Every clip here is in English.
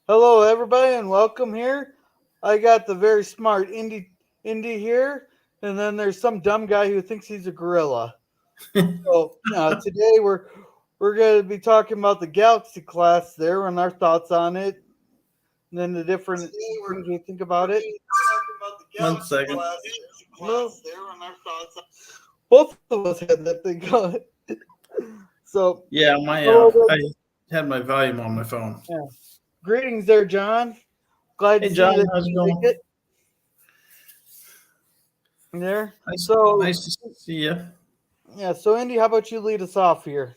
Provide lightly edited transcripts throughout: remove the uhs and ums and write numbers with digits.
Hello, everybody, and welcome here. I got the very smart Indy here, and then there's some dumb guy who thinks he's a gorilla. So today we're going to be talking about the Galaxy class there and our thoughts on it, and then the different things we think about it. One second. Well, both of us had that thing going. So, Yeah, hello I there. had my volume on my phone. Yeah. Greetings there, John. Glad to Hey, see John, that how's it you make going? it there. Nice to see you. So Indy, how about you lead us off here?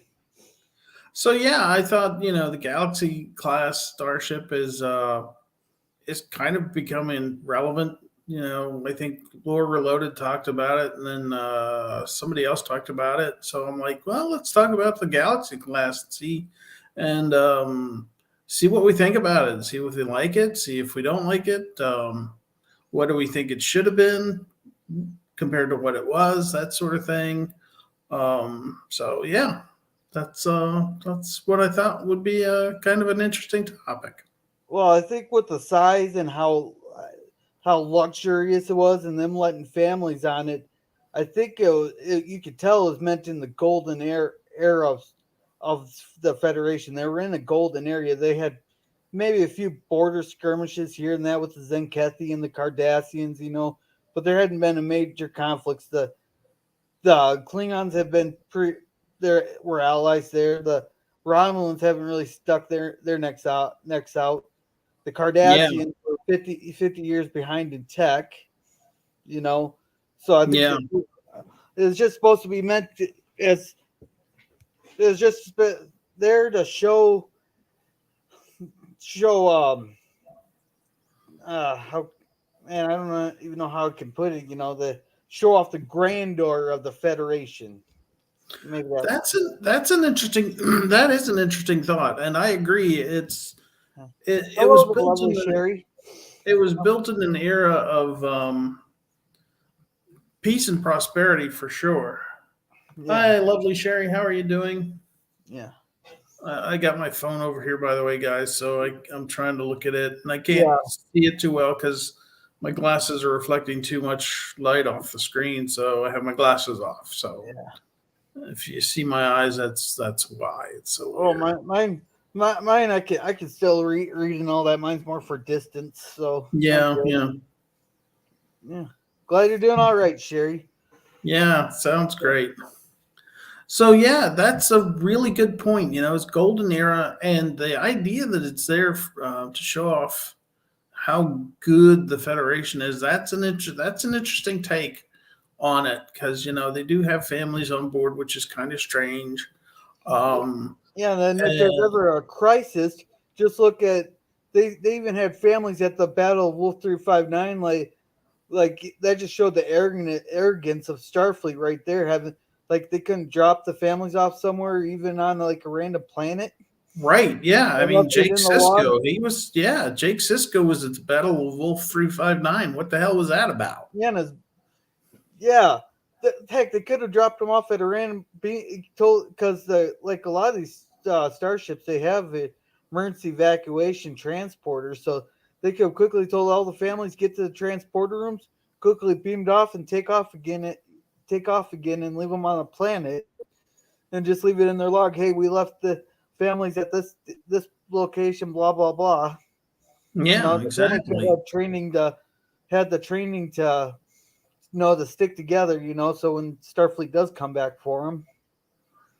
So yeah, I thought the Galaxy class starship is kind of becoming relevant. I think Lore Reloaded talked about it, and then somebody else talked about it. So I'm like, well, let's talk about the Galaxy class and see what we think about it, see if we like it, see if we don't like it. What do we think it should have been compared to what it was, that sort of thing. So yeah, that's what I thought would be a kind of an interesting topic. Well, I think with the size and how luxurious it was, and them letting families on it, I think you could tell it was meant in the era of the Federation. They were in a golden area. They had maybe a few border skirmishes here and that with the Zenkethi and the Cardassians, but there hadn't been a major conflicts. The Klingons have been there were allies there. The Romulans haven't really stuck their necks out. The Yeah, Cardassians were 50 years behind in tech, you know. So I think yeah, it's just supposed to be meant as it's just there to show how, man, I don't even know how I can put it, the show off the grandeur of the Federation. Maybe that's that's an interesting that is an interesting thought, and I agree. It was hello, the built lovely in an Sherry. era of peace and prosperity for sure. Yeah, Hi, lovely Sherry. How are you doing? yeah, I got my phone over here, by the way, guys. So I'm trying to look at it, and I can't yeah, see it too well because my glasses are reflecting too much light off the screen. So I have my glasses off. So yeah. if you see my eyes, that's why it's so Oh, weird. mine. I can still read and all that. Mine's more for distance, so I'm Yeah, good. yeah, Yeah, glad you're doing all right, Sherry. yeah. Sounds great. So yeah, that's a really good point. It's golden era, and the idea that it's there to show off how good the Federation is. That's an interesting take on it because they do have families on board, which is kind of strange. Um, Yeah, and then if there's and, ever a crisis, just look at they even had families at the Battle of Wolf 359. Like that just showed the arrogance of Starfleet right there. Having like they couldn't drop the families off somewhere, even on like a random planet, right? Yeah, I and mean left it Jake in the log. Sisko. Jake Sisko was at the Battle of Wolf 359. What the hell was that about? Yeah, yeah. Heck, they could have dropped them off at a random told because like a lot of these starships they have emergency evacuation transporters, so they could have quickly told all the families get to the transporter rooms, quickly beamed off and take off again and leave them on the planet, and just leave it in their log. Hey, we left the families at this location. Blah blah blah. Yeah, Then they could exactly. have training to had the training to to stick together, so when Starfleet does come back for them.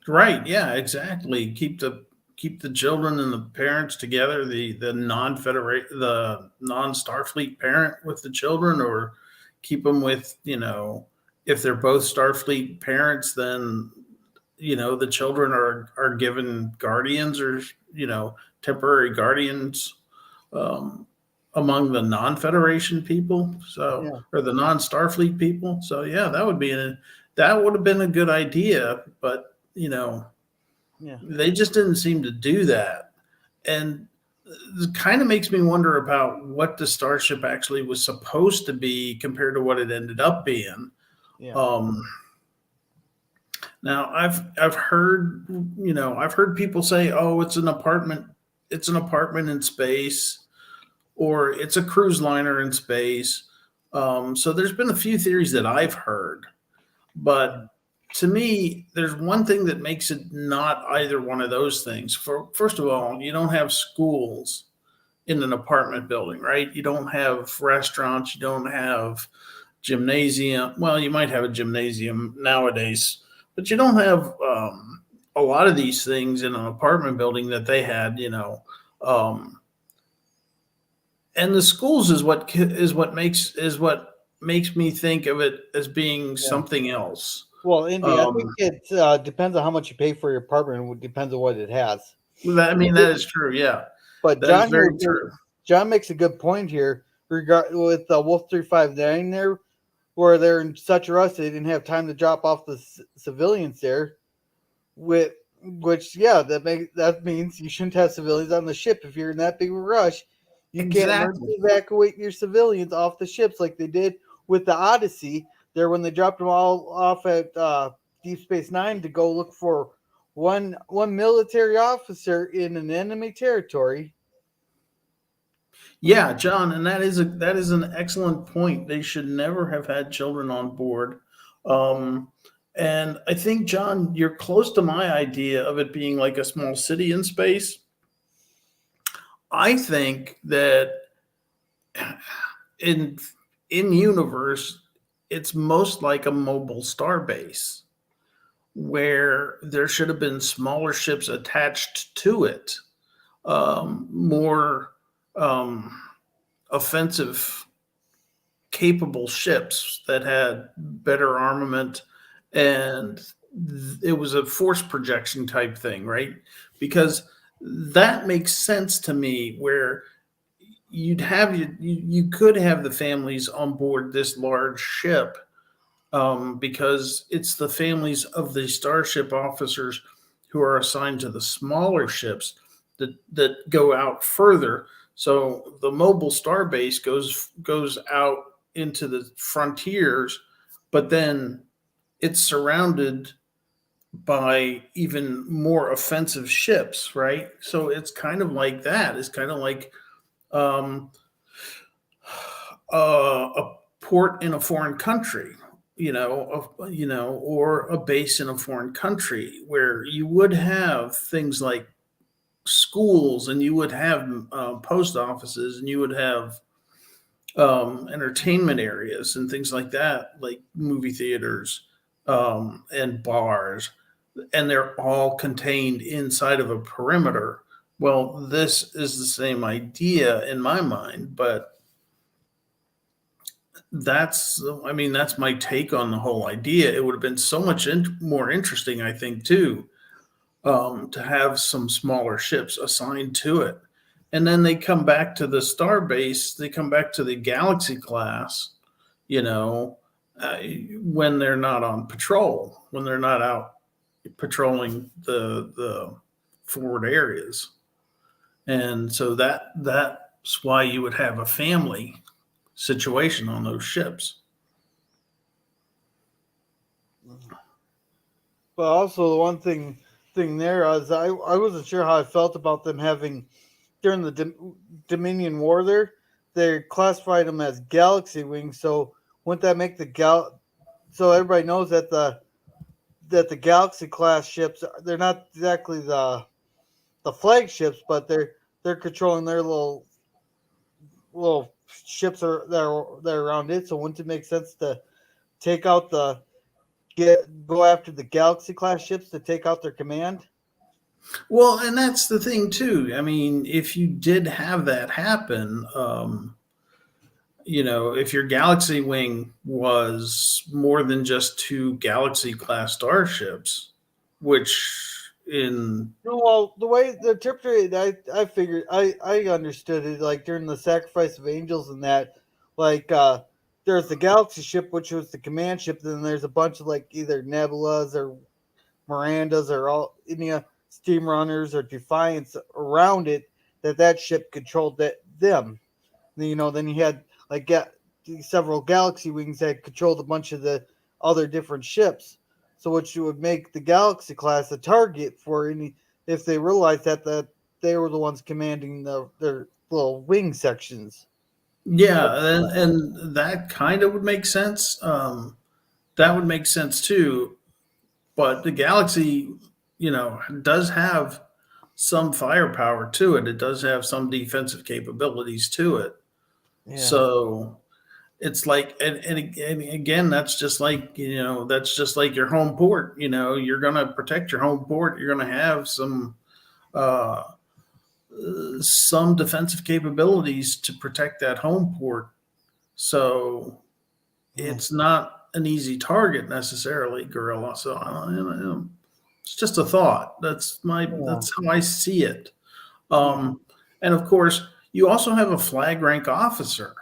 Right. Yeah, exactly. Keep the children and the parents together. The non Starfleet parent with the children, or keep them with if they're both Starfleet parents, then the children are given guardians or temporary guardians um, among the non-Federation people, so Yeah, or the non-Starfleet people. So yeah, that would have been a good idea, but yeah, they just didn't seem to do that, and it kind of makes me wonder about what the starship actually was supposed to be compared to what it ended up being. yeah, Um, Now I've heard I've heard people say, "Oh, it's an apartment in space." or it's a cruise liner in space. So there's been a few theories that I've heard, but to me, there's one thing that makes it not either one of those things. For first of all, you don't have schools in an apartment building, right? You don't have restaurants, you don't have gymnasium. Well, you might have a gymnasium nowadays, but you don't have a lot of these things in an apartment building that they had. Um, and the schools is what makes me think of it as being Yeah. something else. Well, Indy, I think Um, it depends on how much you pay for your apartment. It depends on what it has. I mean, that is true. Yeah, But that is John here, very true. John makes a good point here regard with Wolf 359 there, where they're in such a rush they didn't have time to drop off the civilians there. With which, yeah, that means you shouldn't have civilians on the ship if you're in that big of a rush. You can't emergency Exactly. evacuate your civilians off the ships like they did with the Odyssey there when they dropped them all off at Deep Space Nine to go look for one military officer in an enemy territory. Yeah, John, and that is an excellent point. They should never have had children on board. Um, and I think, John, you're close to my idea of it being like a small city in space. I think that in in universe, it's most like a mobile star base where there should have been smaller ships attached to it, more um, offensive capable ships that had better armament, and it was a force projection type thing, right? Because that makes sense to me where you could have the families on board this large ship, because it's the families of the starship officers who are assigned to the smaller ships that go out further. So the mobile starbase goes out into the frontiers, but then it's surrounded by even more offensive ships, right? So it's kind of like that. It's kind of like um, a port in a foreign country, or a base in a foreign country where you would have things like schools, and you would have post offices, and you would have entertainment areas and things like that, like movie theaters, and bars, and they're all contained inside of a perimeter. Well, this is the same idea in my mind, but that's my take on the whole idea. It would have been so much more interesting, I think, too, to have some smaller ships assigned to it. And then they come back to the star base, they come back to the Galaxy class, you know, when they're not on patrol, when they're not out patrolling the forward areas. And so that's why you would have a family situation on those ships. But also the one thing there is I wasn't sure how I felt about them having during the Dominion War there. They classified them as Galaxy Wings, so wouldn't that make the so everybody knows that the Galaxy class ships they're not exactly the flagships, but they're controlling their little ships are they're around it. So wouldn't it make sense to take out the go after the Galaxy class ships to take out their command? Well, and that's the thing too. I mean, if you did have that happen, if your Galaxy Wing was more than just two Galaxy class starships, which in No, well, the way the interpreted, I figured, I understood it like during the sacrifice of angels and that, like, there's the Galaxy ship, which was the command ship. Then there's a bunch of like either Nebulas or Mirandas or all any steam runners or Defiance around it. That ship controlled them. Then you had like several Galaxy wings that controlled a bunch of the other different ships. So which would make the Galaxy class a target for any if they realized that they were the ones commanding little wing sections. Yeah, and that kind of would make sense. That would make sense too. But the Galaxy, does have some firepower to it. It does have some defensive capabilities to it. Yeah, So it's like, and again, that's just like your home port. You're gonna protect your home port. You're gonna have uh, some defensive capabilities to protect that home port. So yeah, it's not an easy target necessarily, gorilla. So it's just a thought. yeah, That's how I see it. yeah. Um, and of course, you also have a flag rank officer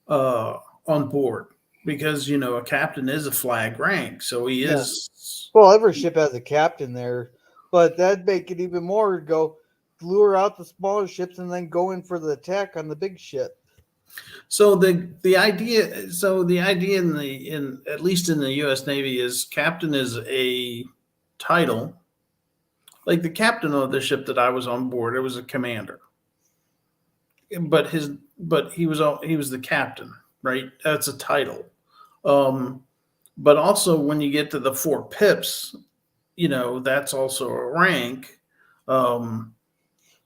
uh, on board because a captain is a flag rank, so he Yeah. is. Well, every ship has a captain there, but that'd make it even more go lure out the smaller ships and then go in for the attack on the big ship. So the idea in at least in the U.S. Navy is captain is a title. Like the captain of the ship that I was on board, it was a commander, but he was the captain, right? That's a title. Um, but also when you get to the four pips, that's also a rank. Um,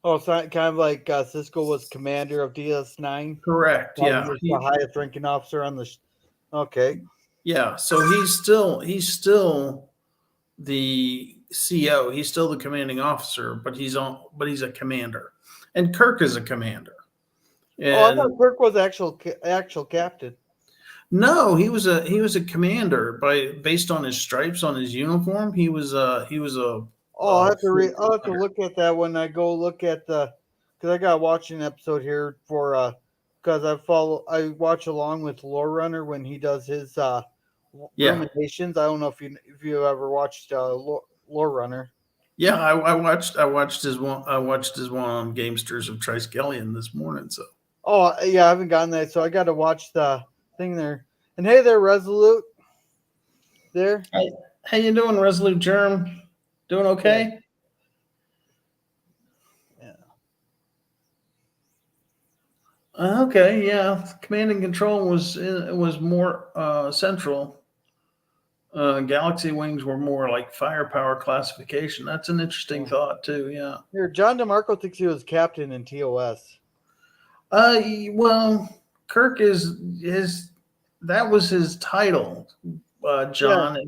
Oh, so kind of like Cisco was commander of DS9. correct. Well, Yeah. he was the highest ranking officer on the. Okay. Yeah. So he's still the CO. He's still the commanding officer, but he's a commander. And Kirk is a commander. Oh, I And thought Kirk was actual captain. no, he was a commander based on his stripes on his uniform. Oh, I'll have to full I'll have to commander. look at that when I go look at the because I got to watch an episode here for because I watch along with Lore Runner when he does his Yeah. ruminations. I don't know if you ever watched Lore Runner. Yeah, I watched his one on Gamesters of Triskelion this morning. So Oh yeah, I haven't gotten that, so I got to watch the thing there. And hey there, Resolute there. hey, how you doing, Resolute Germ? Doing Yeah, okay? yeah. Okay, yeah. Command and control was more central. Galaxy wings were more like firepower classification. That's an interesting Yeah. thought too. Yeah. Here, John DeMarco thinks he was captain in TOS. Well, Kirk is his. That was his title, Yeah, John.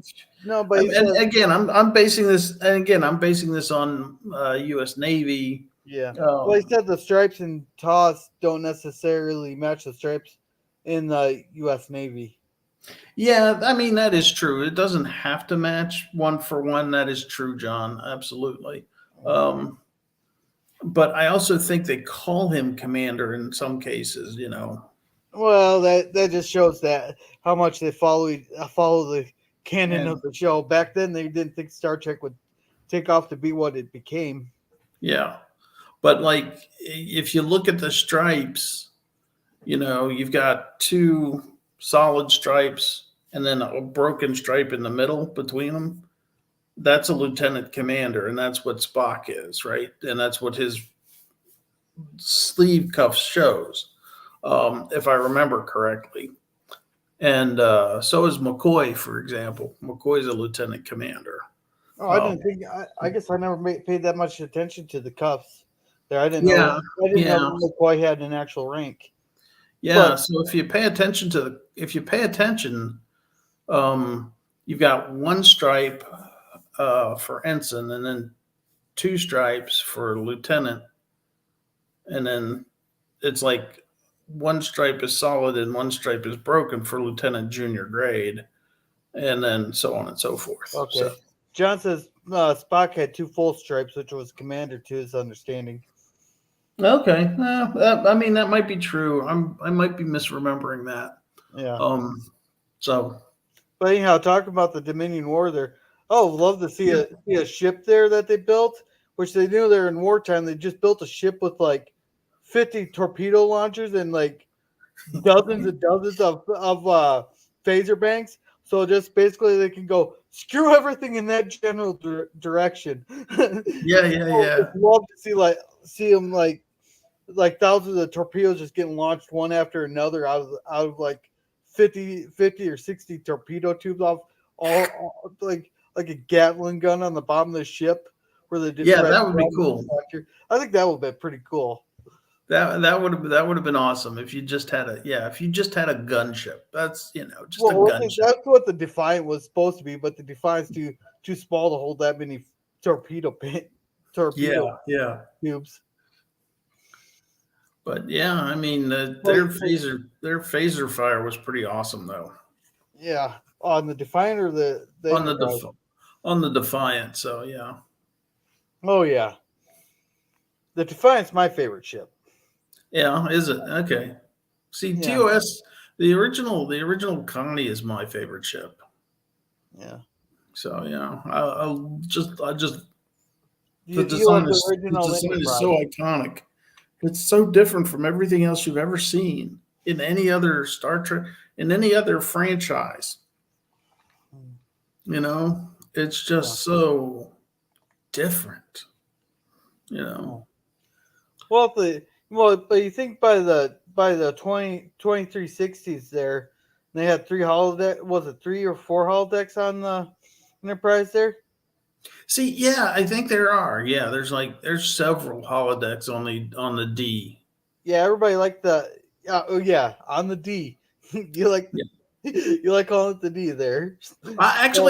no, but he And says again, I'm basing this on U.S. Navy. yeah. Well, he Um, said the stripes in TOS don't necessarily match the stripes in the U.S. Navy. yeah, I mean that is true. It doesn't have to match one for one. That is true, John. Absolutely. Um, but I also think they call him commander in some cases. Well, that just shows that how much they follow the canon of And the show. Back then, they didn't think Star Trek would take off to be what it became. yeah, but like if you look at the stripes, you've got two solid stripes and then a broken stripe in the middle between them. That's a lieutenant commander, and that's what Spock is, right? And that's what his sleeve cuff shows, if I remember correctly. And so is McCoy, for example. McCoy is a lieutenant commander. Oh, I Um, didn't think. I guess I never paid that much attention to the cuffs. There, I didn't know. yeah, I didn't know yeah, McCoy had an actual rank. yeah. But So if you pay attention, um, you've got one stripe for ensign, and then two stripes for lieutenant, and then it's like one stripe is solid and one stripe is broken for lieutenant junior grade, and then so on and so forth. So okay, John says Spock had two full stripes, which was commander to his understanding. okay, I mean that might be true. I might be misremembering that. Yeah. Um, so But anyhow, talking about the Dominion War there. Oh, love to yeah, see a ship there that they built, which they knew they're in wartime. They just built a ship with like 50 torpedo launchers and like dozens and dozens of phaser banks. So just basically they can go screw everything in that general direction. yeah, yeah, So yeah. just love to see them like. like thousands of torpedoes just getting launched one after another out of like 50 or 60 torpedo tubes off all like a Gatling gun on the bottom of the ship where they just Yeah, try to that would be grab the cool. distractor. I think that would be pretty cool. That would have been awesome if you just had a yeah, if you just had a gunship. That's, just a Well, gunship. that's what the Defiant was supposed to be, but the Defiant's too small to hold that many torpedo Yeah, yeah. tubes. But yeah, I mean, But their phaser fire was pretty awesome though. yeah, on the Defiant or the On the Enterprise. def- on the Defiant, so yeah. Oh yeah, the Defiant's my favorite ship. Yeah, is it? Okay. See, Yeah, TOS, the original Connie is my favorite ship. yeah. So yeah, I just You love the the original design is Enterprise. so iconic. It's so different from everything else you've ever seen in any other Star Trek, in any other franchise. You know, it's Yeah. just so different. You Yeah. know, But you think by the 2360s there, they had three holodeck. Was it three or four holodecks on the Enterprise there? see, yeah, I think there are. Yeah, there's several holodecks on the D. Yeah, everybody liked the. Oh yeah, on the D. you like Yeah. you like calling it the D there. Well, I call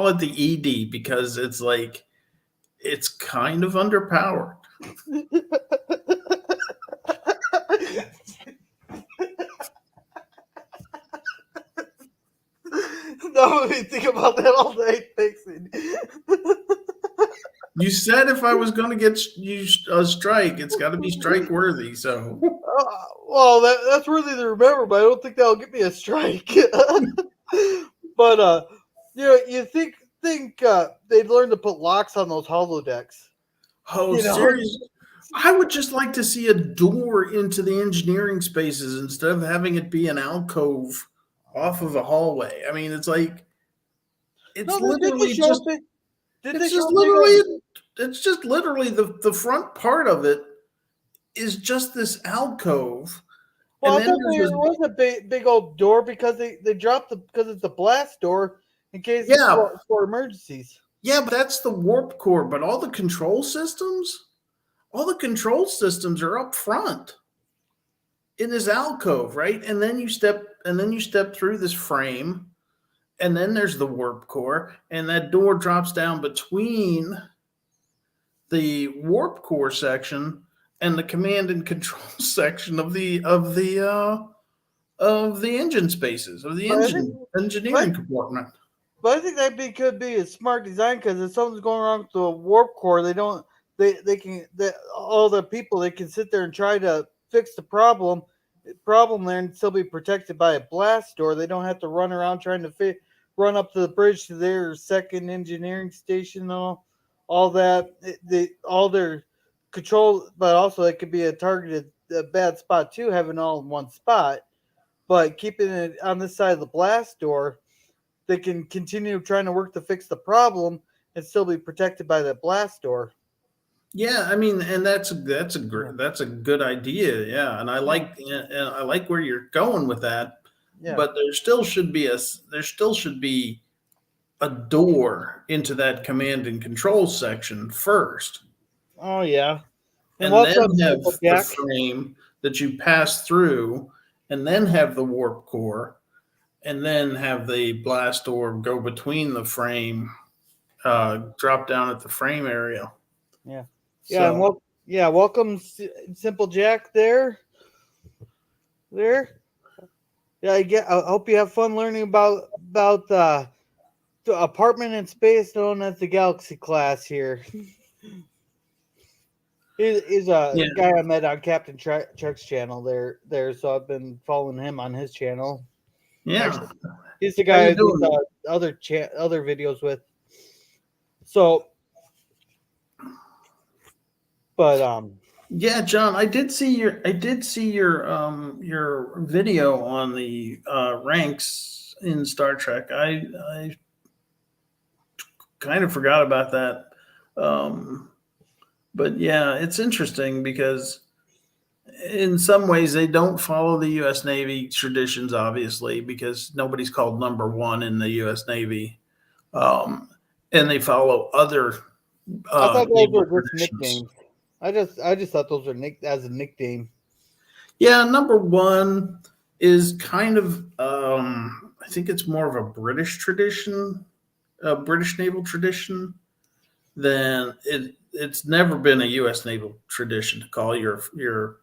it the ED because it's like it's kind of underpowered. no, you think about that all day, fixing. You said if I was going to get you a strike, it's got to be strike worthy. So Well, that's worthy to remember, but I don't think that'll get me a strike. but you think they'd learn to put locks on those holodecks? oh, You know, serious. I would just like to see a door into the engineering spaces instead of having it be an alcove off of a hallway. I mean, it's like it's no, did they literally show just up? Did they it's show just a big old? literally it's just literally the front part of it is just this alcove, Well, and I then thought there's there a was a big old door because they dropped the because it's a blast door in case yeah for emergencies. yeah, but that's the warp core. But all the control systems are up front in this alcove, right? And then you step through this frame, and then there's the warp core, and that door drops down between the warp core section and the command and control section of the engine spaces of the But I think, engineering but, compartment. but I think could be a smart design because if something's going wrong with the warp core, they don't they can all the people they can sit there and try to fix the problem there and still be protected by a blast door. They don't have to run around trying to run up to the bridge to their second engineering station and all that. All their control, but also it could be a targeted a bad spot too, having all in one spot. But keeping it on this side of the blast door, they can continue trying to work to fix the problem and still be protected by that blast door. Yeah, I mean, and Yeah, that's a good idea. Yeah, yeah, and I like where you're going with that. yeah. But there still should be a door into that command and control section first, Oh yeah. And and then welcome, have Simple the Jack. frame that you pass through, and then have the warp core, and then have the blast door go between the frame, drop down at the frame area. Yeah, yeah, So welcome, Simple Jack. There. Yeah, I hope you have fun learning about the apartment in space known as the Galaxy class. Here, he's a yeah, guy I met on Captain Chuck's channel. So I've been following him on his channel. yeah. Actually, he's the How guy you I do doing? other videos with. So, but Yeah, John, I did see your video on the ranks in Star Trek. I kind of forgot about that. Um But yeah, it's interesting because in some ways they don't follow the U.S. Navy traditions, obviously, because nobody's called number one in the U.S. Navy, um, and they follow other I thought those naval were just traditions. nicknames. I just thought those were nick as a nickname. Yeah, number one is kind of, I think it's more of a British tradition, a British naval tradition, than it's never been a U.S. naval tradition to call your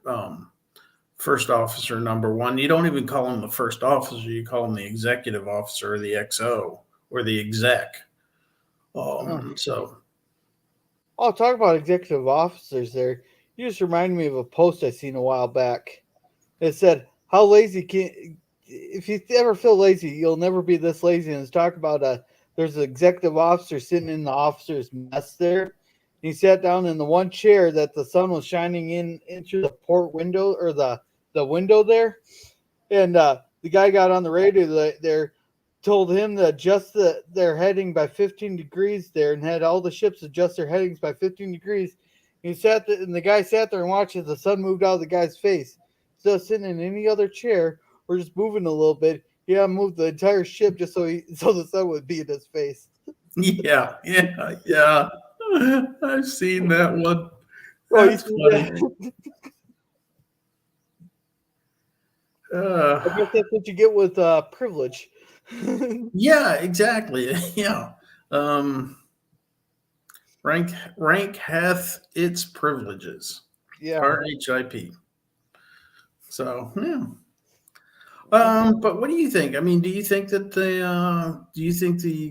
first officer number one. You don't even call him the first officer; you call him the executive officer, or the XO, or the exec. Oh. So Oh, talk about executive officers there. You just reminded me of a post I seen a while back. It said, "How lazy can if you ever feel lazy, you'll never be this lazy." And it's talk about there's an executive officer sitting in the officer's mess there. He sat down in the one chair that the sun was shining in through the port window or the window there, and the guy got on the radio there, told him to adjust their heading by 15 degrees there, and had all the ships adjust their headings by 15 degrees. And the guy sat there and watched as the sun moved out of the guy's face. Instead of sitting in any other chair or just moving a little bit, he had to move the entire ship just so the sun would be in his face. yeah, yeah, yeah. I've seen that one. Oh, you That's see funny. that? I Uh, guess that's what you get with privilege. yeah, exactly. Yeah. Um, rank hath its privileges. Yeah. RHIP. So yeah. But what do you think? I mean, do you think the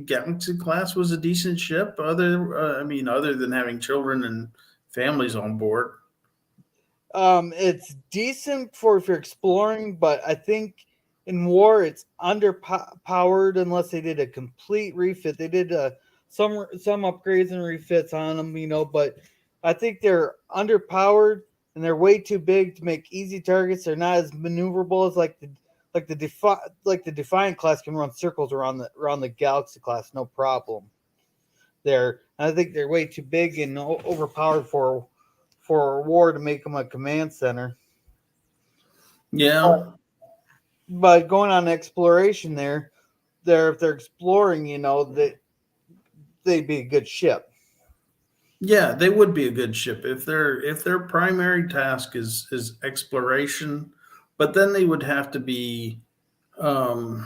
Galaxy class was a decent ship? I mean, other than having children and families on board. It's decent for if you're exploring, but I think in war it's underpowered unless they did a complete refit. They did some upgrades and refits on them, but I think they're underpowered and they're way too big to make easy targets. They're not as maneuverable as like the Defiant class can run circles around the Galaxy class, no problem. I think they're way too big and overpowered for war to make them a command center. Yeah, But, but going on exploration if they're exploring, they'd be a good ship. yeah, they would be a good ship if their primary task is exploration, but then they would have to be. Um,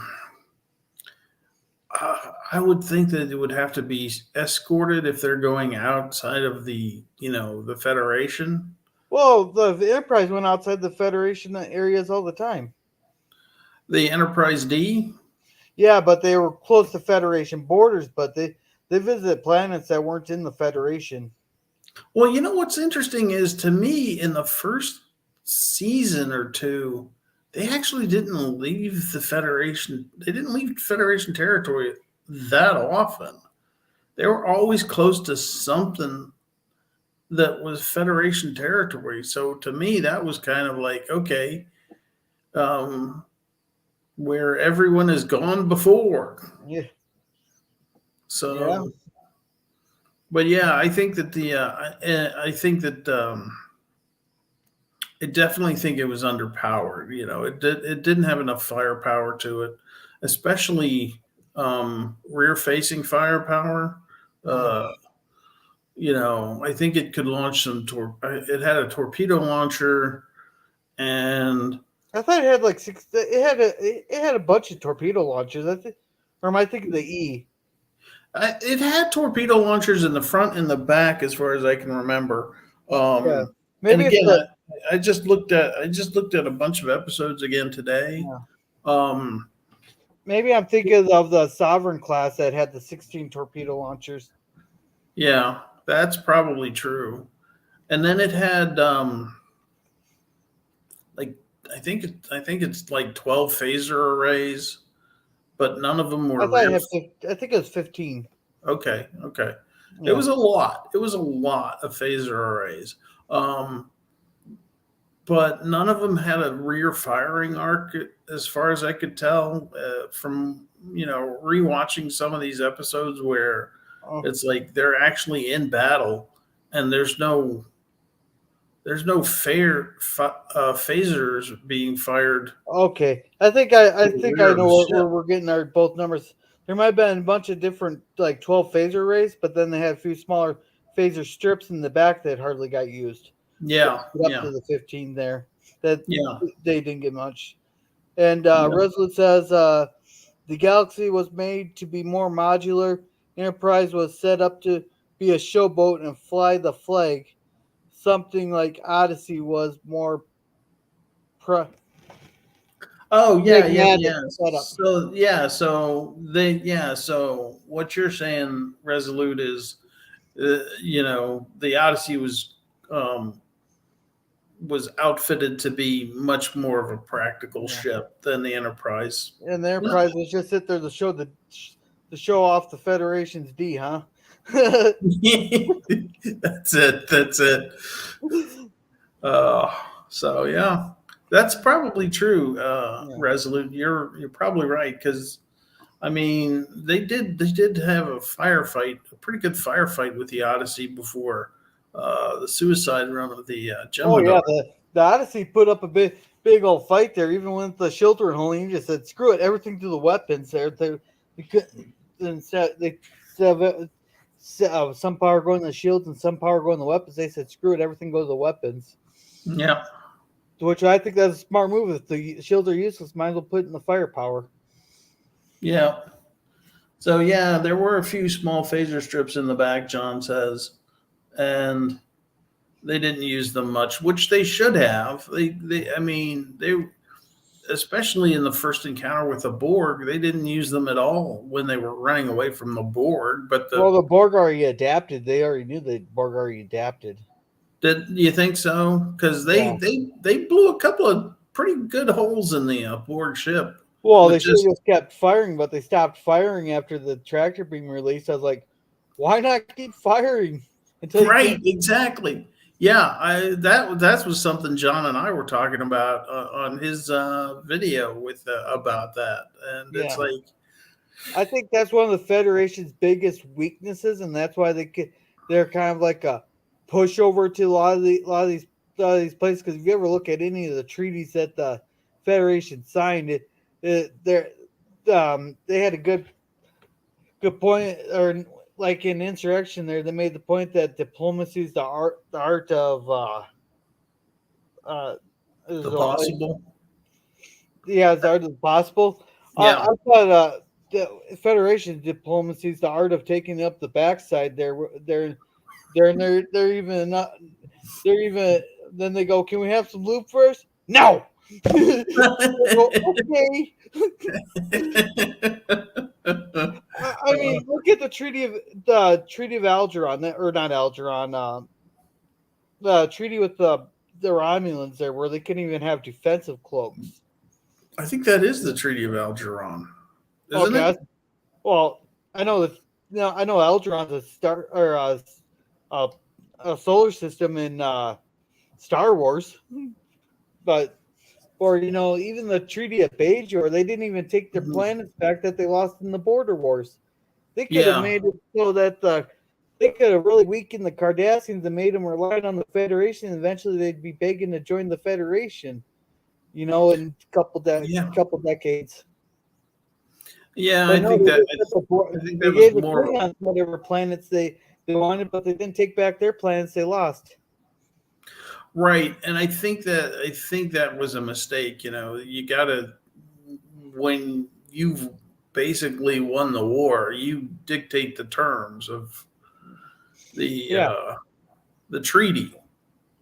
I would think that it would have to be escorted if they're going outside of the Federation. Well, the Enterprise went outside the Federation areas all the time. The Enterprise D. Yeah, but they were close to Federation borders, but they visited planets that weren't in the Federation. Well, you know what's interesting is to me in the first season or two, they actually didn't leave the Federation. They didn't leave Federation territory that often. They were always close to something that was Federation territory. So to me, that was kind of like, okay, um, where everyone has gone before. Yeah, yeah. So, but yeah, I think that I think that I definitely think it was underpowered. It didn't have enough firepower to it, especially rear facing firepower. Mm. Uh, I think it could launch it had a torpedo launcher, and I thought it had like six. It had a bunch of torpedo launchers. I think, or am I thinking the E? it had torpedo launchers in the front and the back, as far as I can remember. Yeah, And maybe it's again, the. I just looked at a bunch of episodes again today. Yeah. Um, Maybe I'm thinking of the Sovereign class that had the 16 torpedo launchers. yeah, that's probably true. And then it had like I think it's like 12 phaser arrays, but none of them I were thought it rear. had. I think it was 15. Okay, okay. It Yeah. was a lot. It was a lot of phaser arrays. Um, but none of them had a rear firing arc, as far as I could tell from rewatching some of these episodes where Oh, it's like they're actually in battle and there's no phasers being fired. Okay, I think I Rear of know the where ship. we're getting our both numbers. There might have been a bunch of different like 12 phaser arrays, but then they had a few smaller phaser strips in the back that hardly got used. Yeah, Up yeah, to the 15 there, that yeah. they didn't get much. And Yeah. Resolute says the Galaxy was made to be more modular. Enterprise was set up to be a showboat and fly the flag. Something like Odyssey was more pra- Oh yeah, yeah, pragmatic yeah. setup. So what you're saying, Resolute, is the Odyssey um, was outfitted to be much more of a practical Yeah. ship than the Enterprise. And the No. Enterprise was just sit there to show off the Federation's D, huh? That's it. That's it. Uh, so yeah, that's probably true. Yeah. Resolute, you're probably right because I mean they did have a firefight, a pretty good firefight with the Odyssey before the suicide run of the Oh yeah, Jem'Hadar. the Odyssey put up a big old fight there. Even with the shelter and holding, he just said, "Screw it, everything to the weapons." They could instead instead of some power going to the shields and some power going to the weapons. They said, "Screw it, everything goes to the weapons." Yeah, Which I think that's a smart move. If the shields are useless, might as well put in the firepower. yeah. So yeah, there were a few small phaser strips in the back. John says, and they didn't use them much, which they should have. I mean, they especially in the first encounter with the Borg, they didn't use them at all when they were running away from the Borg. But Well, the Borg already adapted. They already knew the Borg already adapted. did you think so? Because they Yeah. they they blew a couple of pretty good holes in the Borg ship Well, with they should just have just kept firing, but they stopped firing after the tractor being released. I was like, why not keep firing until you can't? right, exactly. Yeah, that was something John and I were talking about on his video with about that, and it's Yeah, like I think that's one of the Federation's biggest weaknesses, and that's why they're kind of like a pushover to a lot of these places. Because if you ever look at any of the treaties that the Federation signed, they had a good point, or like in insurrection there, they made the point that diplomacy is the art of uh is the like, possible. yeah, it's the art of the possible. I Yeah, thought the Federation diplomacy is the art of taking up the backside. They're even not they're even then they go, can we have some loop first? No. They go, okay. I mean, look at the Treaty of Algeron, or not Algeron, the treaty with the Romulans there, where they couldn't even have defensive cloaks. I think that is the Treaty of Algeron, isn't Okay, it? well, I know that. No, I know Algeron's a star or a, a solar system in Star Wars, but or even the Treaty of Bajor, they didn't even take their Mhm. planets back that they lost in the border wars. They could have Yeah, made it so that they could have really weakened the Cardassians and made them rely on the Federation. And eventually, they'd be begging to join the Federation. In yeah, couple decades. yeah. But I no, think that I think they that was gave the more Klingons whatever planets they wanted, but they didn't take back their planets they lost. right, and I think that was a mistake. You gotta when you've basically won the war, you dictate the terms of the Yeah. uh, the treaty.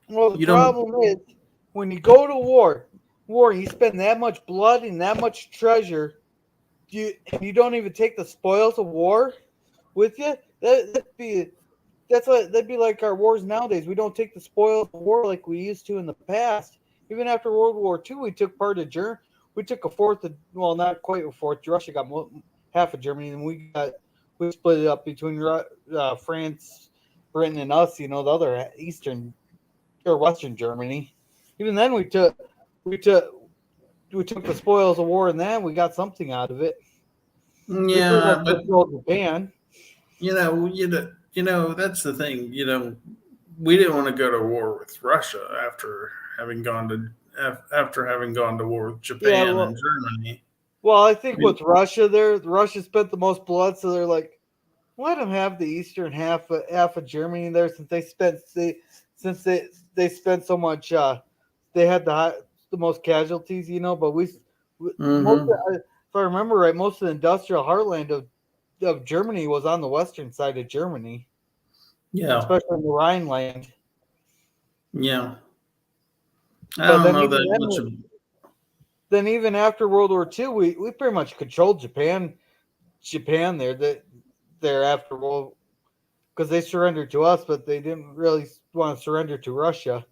Well, the You don't. problem is when you go to war, you spend that much blood and that much treasure, and you don't even take the spoils of war with you. That'd be like our wars nowadays. We don't take the spoils of war like we used to in the past. Even after World War II, we took part of Germany. We took a fourth of, well, not quite a fourth. Russia got half of Germany, and we split it up between France, Britain, and us. The other eastern or Western Germany. Even then, we took we took the spoils of war, and then we got something out of it. We pretty much Yeah, but controlled Japan. that's the thing. we didn't want to go to war with Russia having gone to after having gone to war with Yeah, Japan and Germany. I I think mean, with Russia, there Russia spent the most blood, so they're like, let them have the eastern half of Germany there, since they spent so much. They had the most casualties, but most hmm if I remember right, most of the industrial heartland of Germany was on the western side of Germany, yeah, especially in the Rhineland. yeah. I But don't then know even that much of. even after World War II, we pretty much controlled Japan there after World, because they surrendered to us, but they didn't really want to surrender to Russia.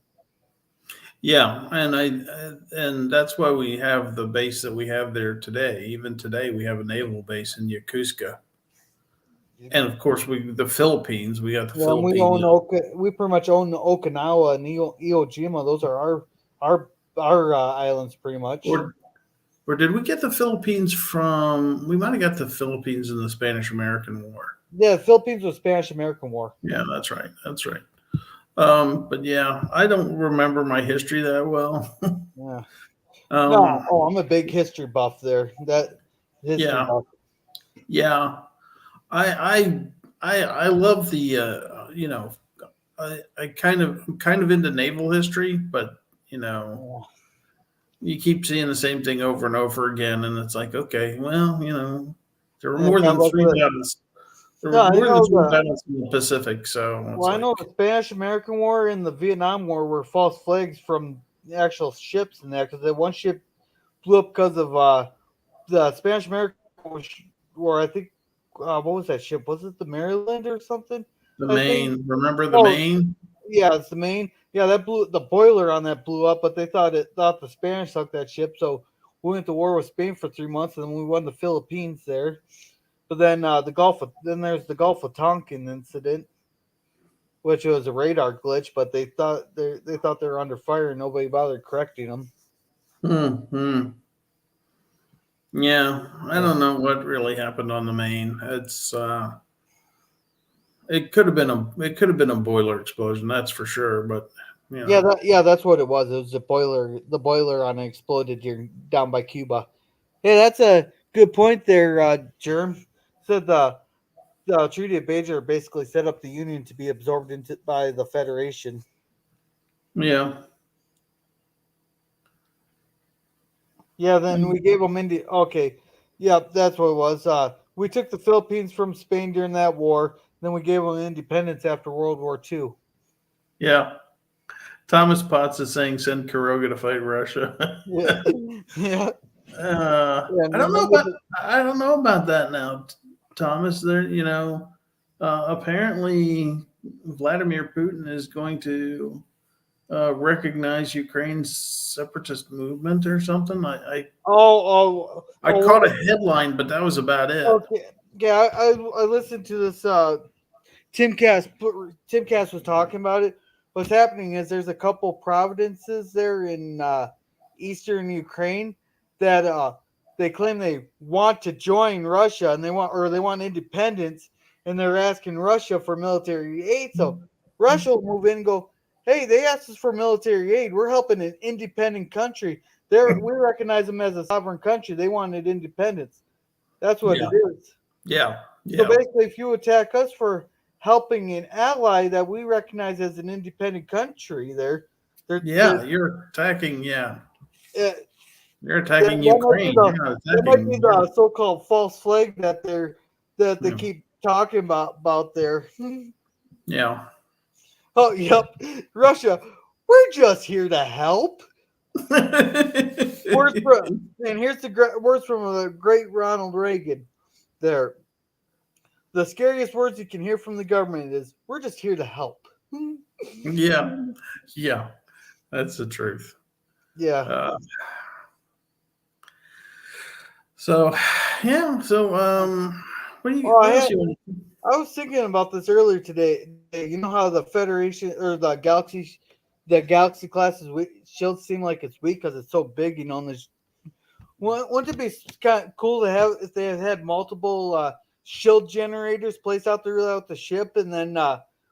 Yeah, and that's why we have the base that we have there today. Even today, we have a naval base in Yokosuka, and of course, the Philippines. We got the Yeah, and Philippines. We pretty much own Okinawa and Iwo Jima. Those are our islands, pretty much. Or or did we get the Philippines from? We might have got the Philippines in the Spanish American War. Yeah, the Philippines was Spanish American War. Yeah, that's right. That's right. But yeah, I don't remember my history that well. Yeah. No, um, I'm a big history buff there. That history yeah, buff. yeah. I I love the I kind of into naval history, but you know Yeah. you keep seeing the same thing over and over again, and it's like, okay, well, there were And more kind of than like three battles. There were no, more than three battles in the Pacific, so it's I know like, the Spanish American War and the Vietnam War were false flags from the actual ships in there, because the one ship blew up because of the Spanish American War. I think what was that ship? Was it the Maryland or something? the I think. Maine. Remember the Oh, Maine? yeah, it's the main. Yeah, that blew the boiler on that blew up, but they thought the Spanish sunk that ship. So we went to war with Spain for 3 months, and then we won the Philippines there. But then then there's the Gulf of Tonkin incident, which was a radar glitch, but they thought they were under fire, and nobody bothered correcting them. Hmm. Yeah, I Yeah. don't know what really happened on the Maine. It could have been a boiler explosion, that's for sure. But you Yeah, know, that's what it was. It was the boiler on an exploded here down by Cuba. Hey, that's a good point there, Germ. Said the Treaty of Beijing basically set up the Union to be absorbed into by the Federation. yeah, Yeah, then we gave them India. Okay, yeah, that's what it was. We took the Philippines from Spain during that war. Then we gave them independence after World War II. yeah. Thomas Potts is saying send Kuroga to fight Russia. Yeah, yeah, I and don't know remember about I don't know about that now, Thomas. Apparently Vladimir Putin is going to recognize Ukraine's separatist movement or something. I caught a headline, but that was about it. okay. Yeah, I listened to this. Timcast Timcast was talking about it. What's happening is there's a couple provinces there in eastern Ukraine that they claim they want to join Russia, and they want independence, and they're asking Russia for military aid. So Russia will move in and go, "Hey, they asked us for military aid. We're helping an independent country. We recognize them as a sovereign country. They wanted independence. That's what it Yeah, is." yeah, So yeah, basically, if you attack us for helping an ally that we recognize as an independent country, yeah. You're attacking. Yeah, uh, you're attacking Ukraine. You're not that might be attacking. the so-called false flag that they Yeah, keep talking about there. yeah. Oh, yep, Russia. We're just here to help. Words from and here's words from the great Ronald Reagan. There, the scariest words you can hear from the government is, "We're just here to help." Yeah, yeah. That's the truth. Yeah. Uh, so, yeah. So, Oh, what else you want? I was thinking about this earlier today. You know how the Federation or the Galaxy class is weak, shield seem like it's weak because it's so big. And there's wouldn't it be kind of cool to have if they had multiple shield generators placed out throughout the ship, and then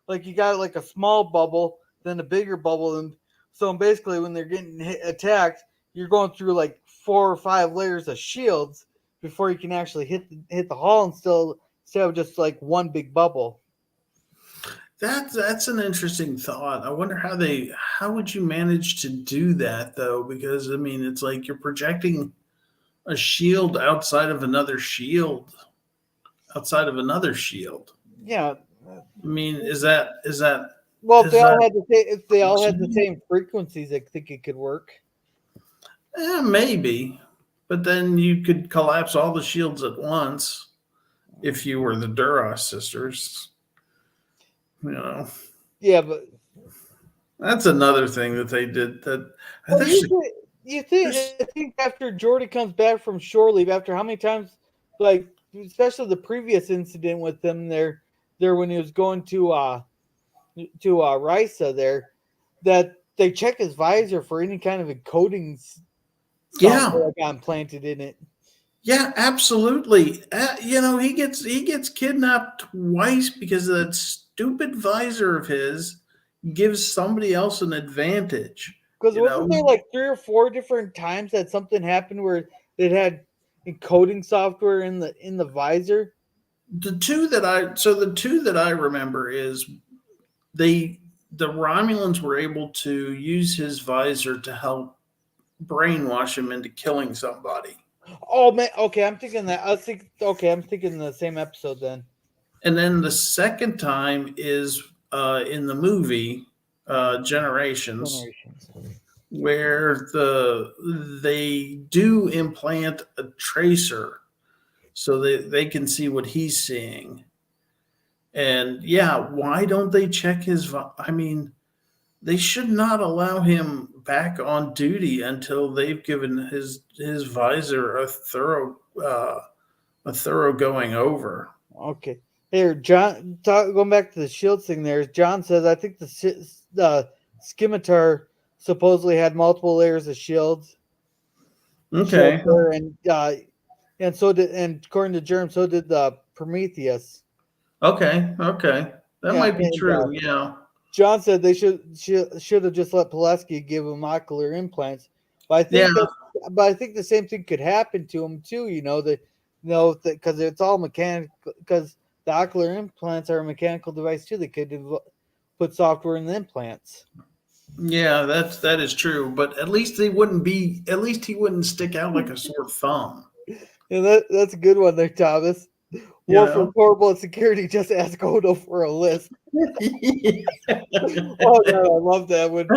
like you got like a small bubble, then a bigger bubble, and so basically when they're getting attacked, you're going through like 4 or 5 layers of shields before you can actually hit the hull and still instead of just like one big bubble. That's an interesting thought. I wonder how would you manage to do that though? Because I mean, it's like you're projecting a shield outside of another shield. Yeah. I mean, is that Well, is that if they all had the possible? same frequencies, I think it could work. Maybe, but then you could collapse all the shields at once if you were the Duras sisters. You know, Yeah, but that's another thing that they did. That I well, think you think there's I think after Jordy comes back from shore leave, after how many times, like especially the previous incident with him there when he was going to Risa there, that they check his visor for any kind of encoding yeah. software that got implanted in it. Yeah, absolutely. He gets kidnapped twice because that stupid visor of his gives somebody else an advantage. Because You wasn't know, there like 3 or 4 different times that something happened where it had encoding software in the visor? the two that I remember is they the Romulans were able to use his visor to help brainwash him into killing somebody. Oh man, okay, I'm thinking that. I was thinking, okay, I'm thinking the same episode then. And then the second time is in the movie Generations, Generations. where they do implant a tracer so they can see what he's seeing. And yeah, why don't they check I mean, they should not allow him back on duty until they've given his visor a thorough going over. Okay, here, John. Going back to the shield thing, there, John says I think the scimitar supposedly had multiple layers of shield Okay. there, and so did, and according to Germ, so did the Prometheus. Okay. Okay. That Yeah, might be and true. Yeah. John said they should have just let Pulaski give him ocular implants, but I Yeah. think that but I think the same thing could happen to him too. Because it's all mechanical. Because the ocular implants are a mechanical device too. They could put software in the implants. Yeah, that is true. But at least at least he wouldn't stick out like a sore thumb. And that's a good one there, Thomas. You War for know? horrible security. Just ask Odo for a list. Oh god, I love that when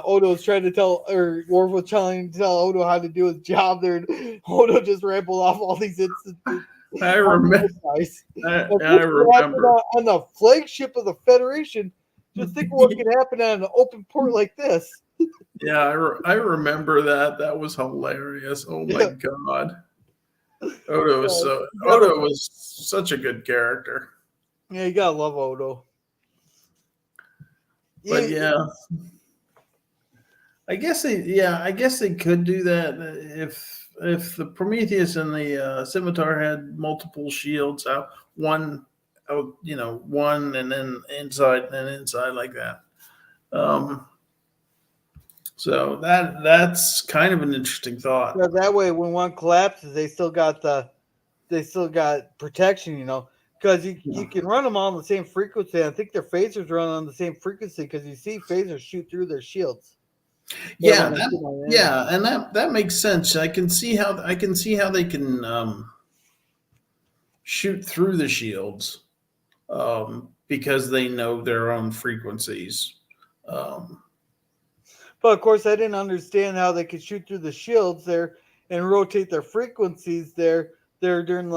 Odo was trying to tell or Worf was trying to tell Odo how to do his job there, and Odo just rambled off all these instances. I Oh, that remember was nice. I, If I this could happen remember. on the flagship of the Federation, just think of what could happen on an open port like this. Yeah, I remember that. That was hilarious. Oh my Yeah, god. you gotta, Odo was such a good character. yeah, you gotta love Odo. But You, yeah, I guess they could do that if the Prometheus and the Scimitar had multiple shields out, one out, one and then inside like that. Um, so that's kind of an interesting thought. that way, when one collapses, they still got protection, because you can run them all on the same frequency. I think their phasers run on the same frequency because you see phasers shoot through their shields. Or Yeah, when they shoot on the enemy. yeah, and that makes sense. I can see how they can shoot through the shields because they know their own frequencies. Um, But of course, I didn't understand how they could shoot through the shields there and rotate their frequencies there during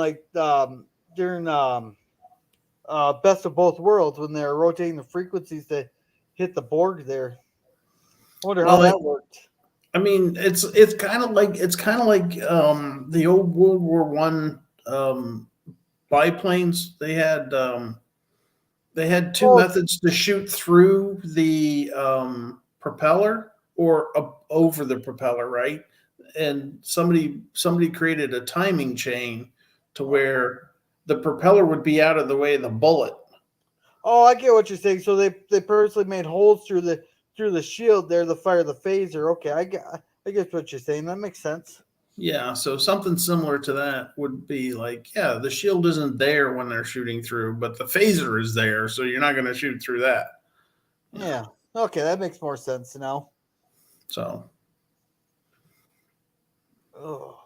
best of both worlds when they were rotating the frequencies to hit the Borg there. I wonder how well, that worked. I mean, it's kind of like the old World War I biplanes. They had two Well, methods to shoot through the propeller or up over the propeller, right? And somebody created a timing chain to where the propeller would be out of the way of the bullet. Oh, I get what you're saying. So they purposely made holes through the shield there to fire the phaser. Okay, I get what you're saying. That makes sense. Yeah, so something similar to that would be like, yeah, the shield isn't there when they're shooting through, but the phaser is there, so you're not going to shoot through that. You Yeah. know, Okay, that makes more sense now. so Oh,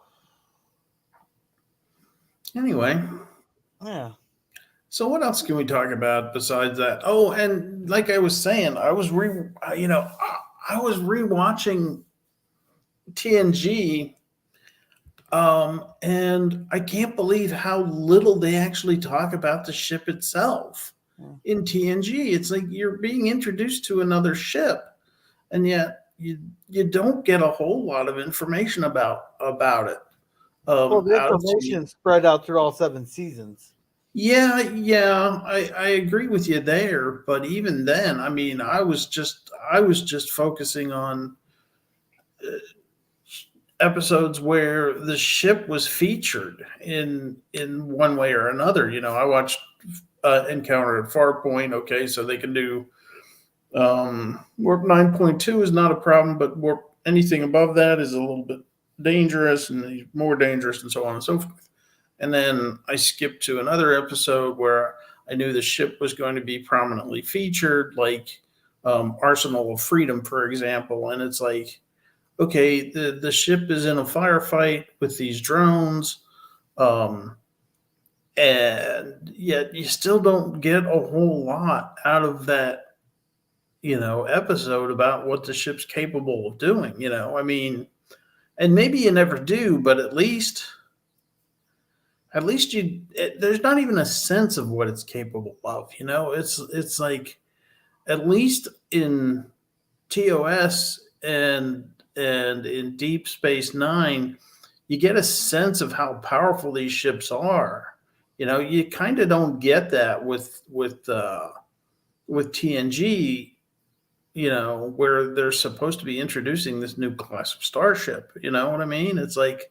anyway, yeah. so what else can we talk about besides that? Oh, and like I was saying, I was rewatching TNG, and I can't believe how little they actually talk about the ship itself Yeah. in TNG. It's like you're being introduced to another ship, and yet you don't get a whole lot of information about it. Well, the Out of information is spread out through all 7 seasons. yeah, I agree with you there, but even then, I mean, I was just focusing on episodes where the ship was featured in one way or another. You know, I watched Encounter at Farpoint. Okay, so they can do warp 9.2 is not a problem, but warp anything above that is a little bit dangerous and more dangerous, and so on and so forth. And then I skipped to another episode where I knew the ship was going to be prominently featured, like Arsenal of Freedom, for example. And it's like, okay, the ship is in a firefight with these drones, um, and yet you still don't get a whole lot out of that, episode about what the ship's capable of doing. I mean, and maybe you never do, but at least there's not even a sense of what it's capable of. It's like at least in TOS and in Deep Space Nine, you get a sense of how powerful these ships are. You kind of don't get that with TNG. Where they're supposed to be introducing this new class of starship. You know what I mean? It's like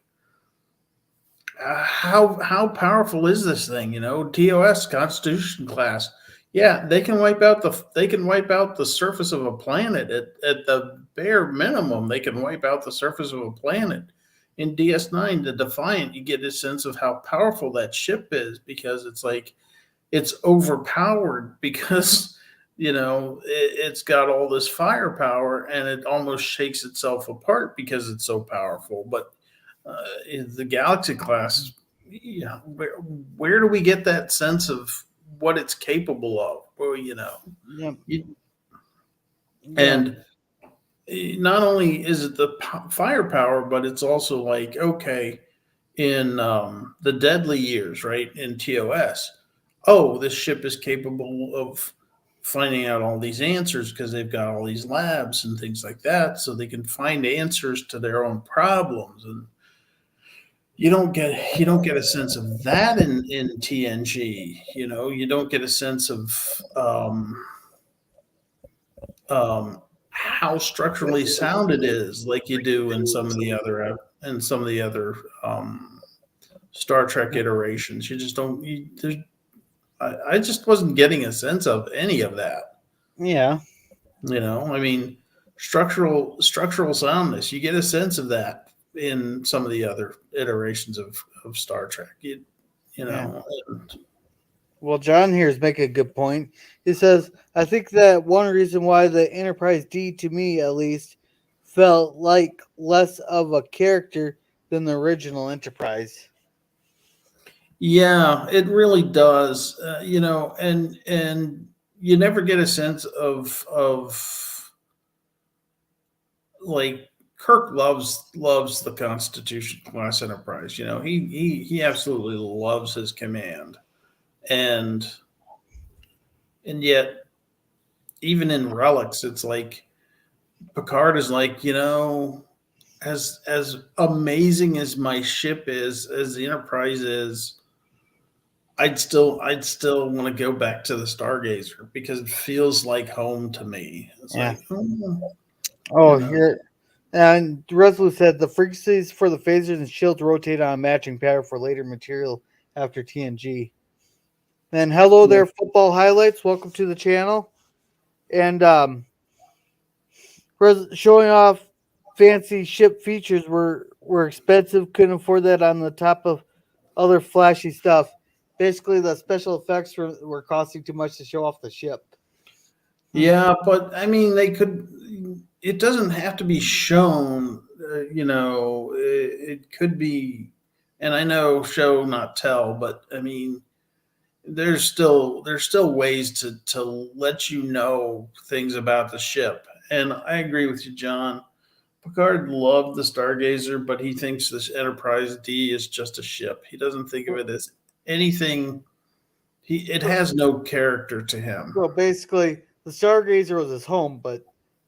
how powerful is this thing? TOS Constitution class. Yeah, they can wipe out the surface of a planet at the bare minimum. They can wipe out the surface of a planet. In DS9, the Defiant, you get a sense of how powerful that ship is because it's like it's overpowered because it's got all this firepower and it almost shakes itself apart because it's so powerful. But in the Galaxy class, yeah, where do we get that sense of what it's capable of? Well, Yeah. you, Yeah. and not only is it the firepower, but it's also like, okay, in the Deadly Years, right, in TOS, oh, this ship is capable of finding out all these answers because they've got all these labs and things like that, so they can find answers to their own problems. And you don't get a sense of that in TNG. You don't get a sense of how structurally sound it is, like you do in some of the other Star Trek iterations. You just don't. I just wasn't getting a sense of any of that. Yeah. I mean, structural soundness. You get a sense of that in some of the other iterations of Star Trek. You Yeah. know, Well, John here is making a good point. He says, I think that one reason why the Enterprise D, to me at least, felt like less of a character than the original Enterprise. yeah, it really does. And you never get a sense of like Kirk loves the Constitution class Enterprise. He absolutely loves his command, and yet even in Relics, it's like Picard is like, as amazing as my ship is, as the Enterprise is, I'd still want to go back to the Stargazer because it feels like home to me. It's Yeah. like, oh, you Oh, know, here. And Resolute said the frequencies for the phasers and shields rotate on a matching pattern for later material after TNG. And hello Yeah. there, football highlights. Welcome to the channel. And showing off fancy ship features were expensive. Couldn't afford that on the top of other flashy stuff. Basically, the special effects were costing too much to show off the ship. Yeah, but I mean, they could. It doesn't have to be shown. It could be, and I know show not tell, but I mean, there's still ways to let you know things about the ship. And I agree with you, John. Picard loved the Stargazer, but he thinks this Enterprise D is just a ship. He doesn't think of it as anything. It has no character to him. So basically, the Stargazer was his home, but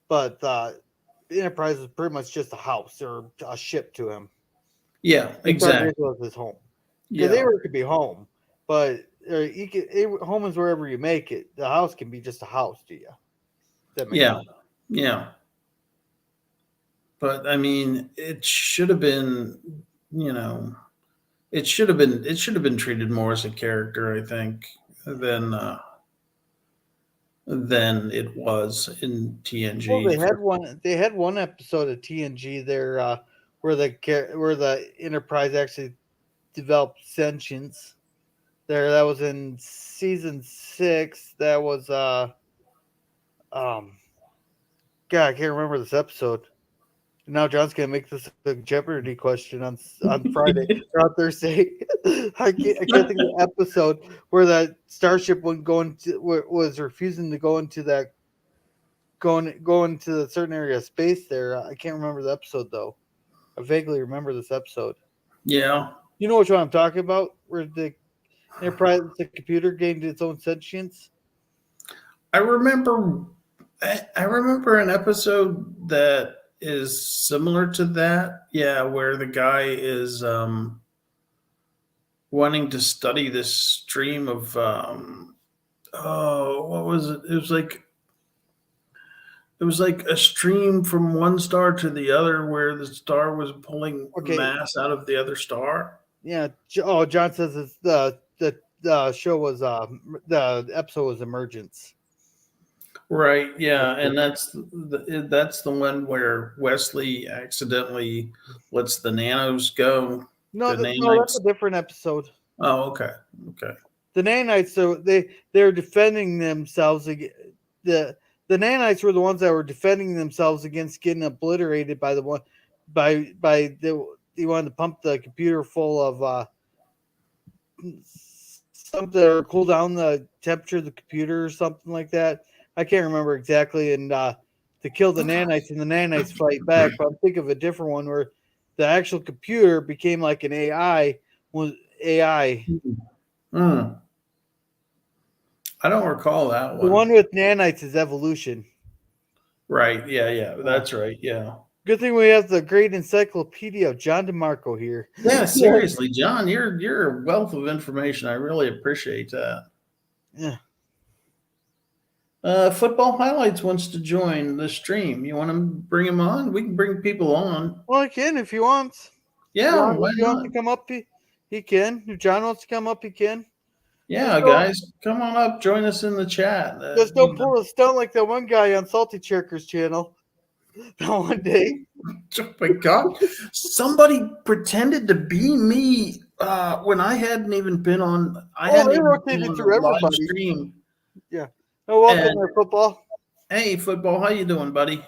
the Enterprise was pretty much just a house or a ship to him. Yeah, The Stargazer exactly. was his home because Yeah, anywhere could be home, but home is wherever you make it. The house can be just a house to you. That makes yeah, sense. yeah. But I mean, it should have been, you know, it should have been treated more as a character, I think, than than it was in Well, TNG. For they had one episode of TNG there where the Enterprise actually developed sentience. There, that was in season 6. That was um God, I can't remember this episode. Now John's gonna make this a Jeopardy question on Friday or on Thursday. I can't think of the episode where that starship wouldn't go into was refusing to go into that going to a certain area of space. There, I can't remember the episode though. I vaguely remember this episode. yeah, You know which one I'm talking about? Where the Enterprise, the computer gained its own sentience. I remember. I remember an episode that is similar to that. Yeah, where the guy is wanting to study this stream of oh, what was it? It was like a stream from one star to the other where the star was pulling Okay, mass out of the other star. yeah. Oh, John says it's the show was the episode was Emergence. Right, yeah, Okay. and that's the one where Wesley accidentally lets the nanos go, No, the no, that's nanites. a different episode. Oh, okay, okay. The nanites, so they're defending themselves. The the nanites were the ones that were defending themselves against getting obliterated by the one by the he wanted to pump the computer full of something or cool down the temperature of the computer or something like that. I can't remember exactly. And to kill the nanites, and the nanites fight back. But I'm thinking of a different one where the actual computer became like an AI. Was AI. Hmm. I don't recall that The one. one with nanites is evolution. Right, yeah, yeah, Uh, that's right, yeah. Good thing we have the great encyclopedia of John DeMarco here. Yeah, Yeah. seriously, John, you're a wealth of information. I really appreciate that. Yeah. Football Highlights wants to join the stream. You want to bring him on? We can bring people on. Well, he can if he wants. Yeah, why If he wants not? to come up, he can. If John wants to come up, he can. Just Yeah, don't guys, come on up, join us in the chat. Just don't pull a stunt like that one guy on Salty Checkers channel. That one day. Oh my God, somebody pretended to be me when I hadn't even been on. I Oh, hadn't they even been rotated on a through live everybody. stream. Yeah. Oh, welcome And there, football. hey, football, how you doing, buddy?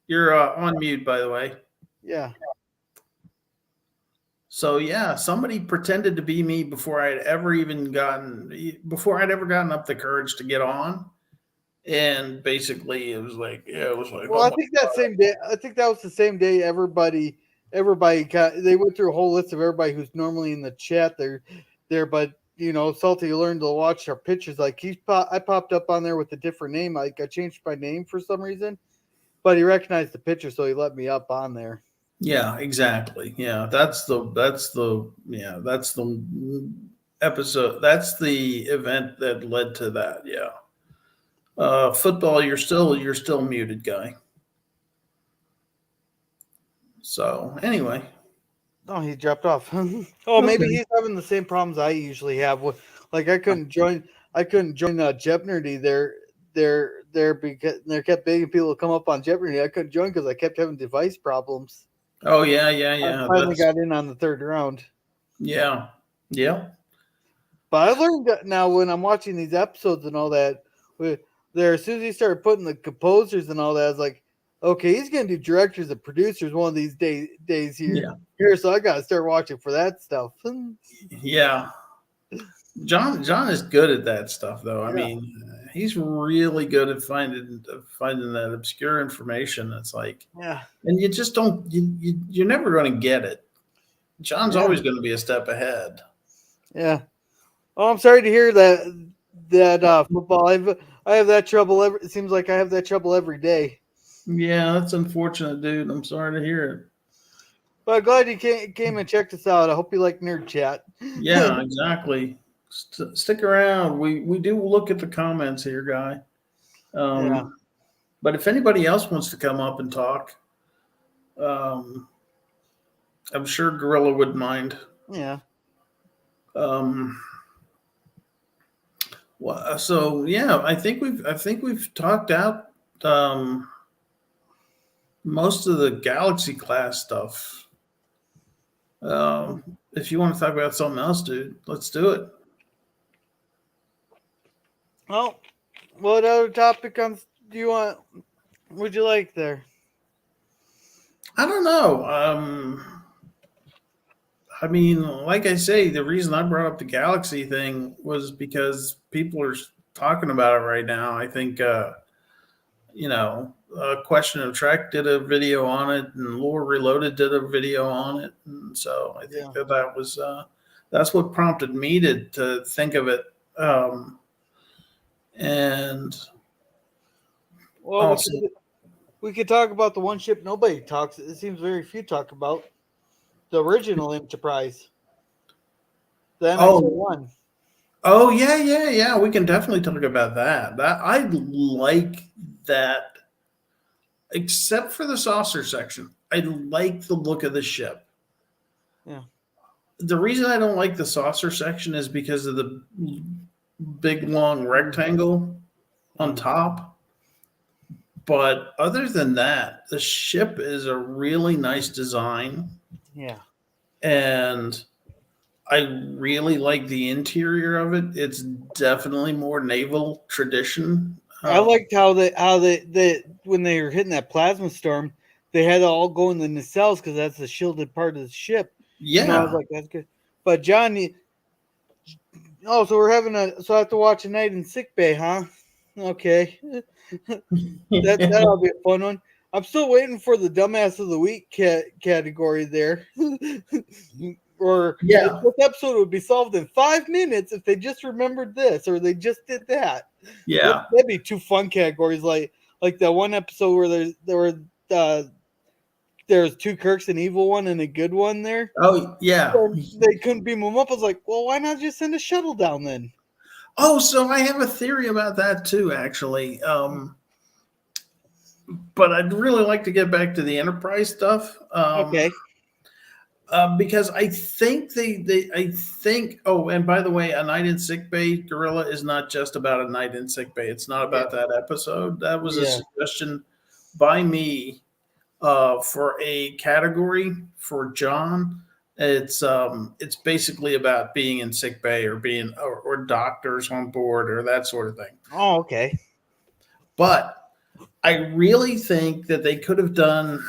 You're on mute, by the way. Yeah. So yeah, somebody pretended to be me before I'd ever gotten up the courage to get on. And basically it was like, Well, oh I my think that same day. I think that was the same day. Everybody they went through a whole list of everybody who's normally in the chat. There, but Salty learned to watch our pictures. Like I popped up on there with a different name. Like I changed my name for some reason, but he recognized the picture, so he let me up on there. yeah, exactly. Yeah, that's the episode. That's the event that led to that. Yeah. Football, you're still muted, guy. So anyway, Oh, he dropped off. Oh, maybe okay. he's having the same problems I usually have with Like I couldn't join Jeopardy there because they kept begging people to come up on Jeopardy. I couldn't join because I kept having device problems. Oh yeah, yeah, I yeah. finally That's got in on the third round. yeah, yeah, But I learned that now when I'm watching these episodes and all that, with there as soon as he started putting the composers and all that, I was like, okay, he's gonna do directors and producers one of these days yeah, here. So I gotta start watching for that stuff. yeah. John is good at that stuff, though. I Yeah, mean, he's really good at finding that obscure information. It's like, yeah, and you just don't you're never going to get it. John's yeah, always going to be a step ahead. yeah. Oh, I'm sorry to hear that football. I have that trouble. It seems like I have that trouble every day. Yeah, that's unfortunate, dude. I'm sorry to hear it. But I'm glad you came and checked us out. I hope you like Nerd Chat. Yeah, exactly. Stick around. We do look at the comments here, guy. Yeah, But if anybody else wants to come up and talk, um, I'm sure Gorilla wouldn't mind. yeah. Um, so yeah, I think we've talked out um, most of the Galaxy class stuff. If you want to talk about something else, dude, let's do it. Well, what other topic do you want? Would you like there? I don't know. I mean, like I say, the reason I brought up the Galaxy thing was because people are talking about it right now. I think Question of Trek did a video on it, and Lore Reloaded did a video on it, and so I think Yeah. that was that's what prompted me to think of it, and Well, also, we could talk about the one ship nobody talks. It seems very few talk about the original Enterprise, the MX oh, one. oh yeah, yeah, yeah, we can definitely talk about that. That I like that, except for the saucer section. I like the look of the ship. Yeah. The reason I don't like the saucer section is because of the big long rectangle on top. But other than that, the ship is a really nice design, Yeah. and I really like the interior of it. It's definitely more naval tradition. I liked how they when they were hitting that plasma storm, they had to all go in the nacelles because that's the shielded part of the ship. I was Yeah, like, that's good. But Johnny, oh, so we're having so I have to watch a night in sick bay, huh? Okay. That'll be a fun one. I'm still waiting for the dumbass of the week category there. Or this yeah, episode would be solved in 5 minutes if they just remembered this or they just did that. yeah. That'd be two fun categories, like that one episode where uh, there's two Kirks, an evil one and a good one there. Oh, yeah. And they couldn't beam them up. I was like, well, why not just send a shuttle down then? Oh, so I have a theory about that too, actually. But I'd really like to get back to the Enterprise stuff. Okay. Because I think I think. Oh, and by the way, A Night in Sick Bay, Gorilla, is not just about A Night in Sick Bay. It's not Yeah. about that episode. That was a Yeah. suggestion by me for a category for John. It's basically about being in sick bay or being or doctors on board or that sort of thing. Oh, okay. But I really think that they could have done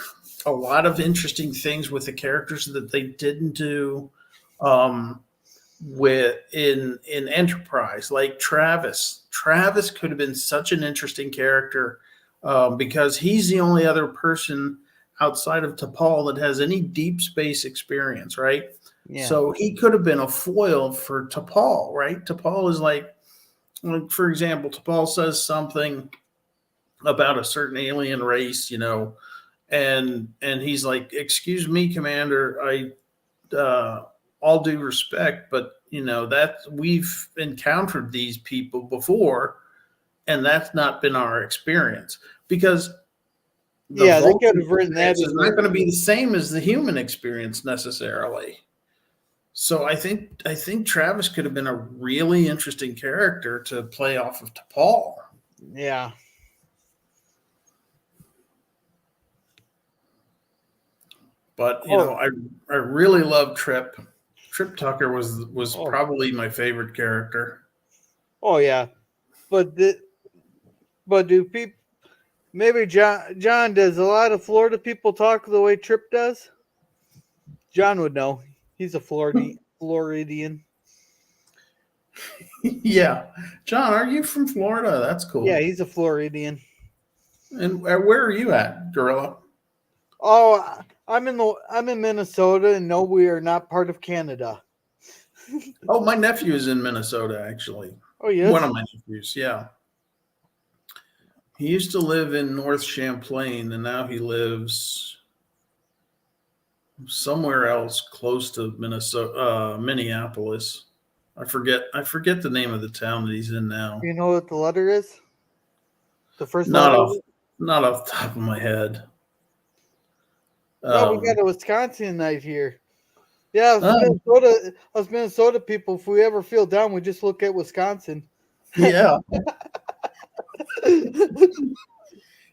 a lot of interesting things with the characters that they didn't do um, with in Enterprise, like Travis. Travis could have been such an interesting character because he's the only other person outside of T'Pol that has any deep space experience, right? Yeah. So he could have been a foil for T'Pol, right? T'Pol is like, for example, T'Pol says something about a certain alien race, and he's like, "Excuse me, Commander, all due respect, but that we've encountered these people before, and that's not been our experience because the Yeah, they could Vulcan have written that experience is in not there. going to be the same as the human experience necessarily." So I think Travis could have been a really interesting character to play off of T'Pol. Yeah. But Oh, I really love Trip. Trip Tucker was oh, probably my favorite character. oh, yeah. But but do people maybe John does a lot of Florida people talk the way Trip does? John would know. He's a Floridian. Yeah, John, are you from Florida? That's Yeah, cool. he's a Floridian. And where are you at, Gorilla? Oh, I'm in Minnesota, and no, we are not part of Canada. Oh, my nephew is in Minnesota, actually. Oh, One yes. of my nephews, yeah. He used to live in North Champlain, and now he lives somewhere else close to Minneapolis. I forget the name of the town that he's in now. You know what the letter is? The first Not letter of off it? not off the top of my head. No, we got Um, a Wisconsin night here. Yeah, us uh, Minnesota, us Minnesota people. If we ever feel down, we just look at Wisconsin. yeah,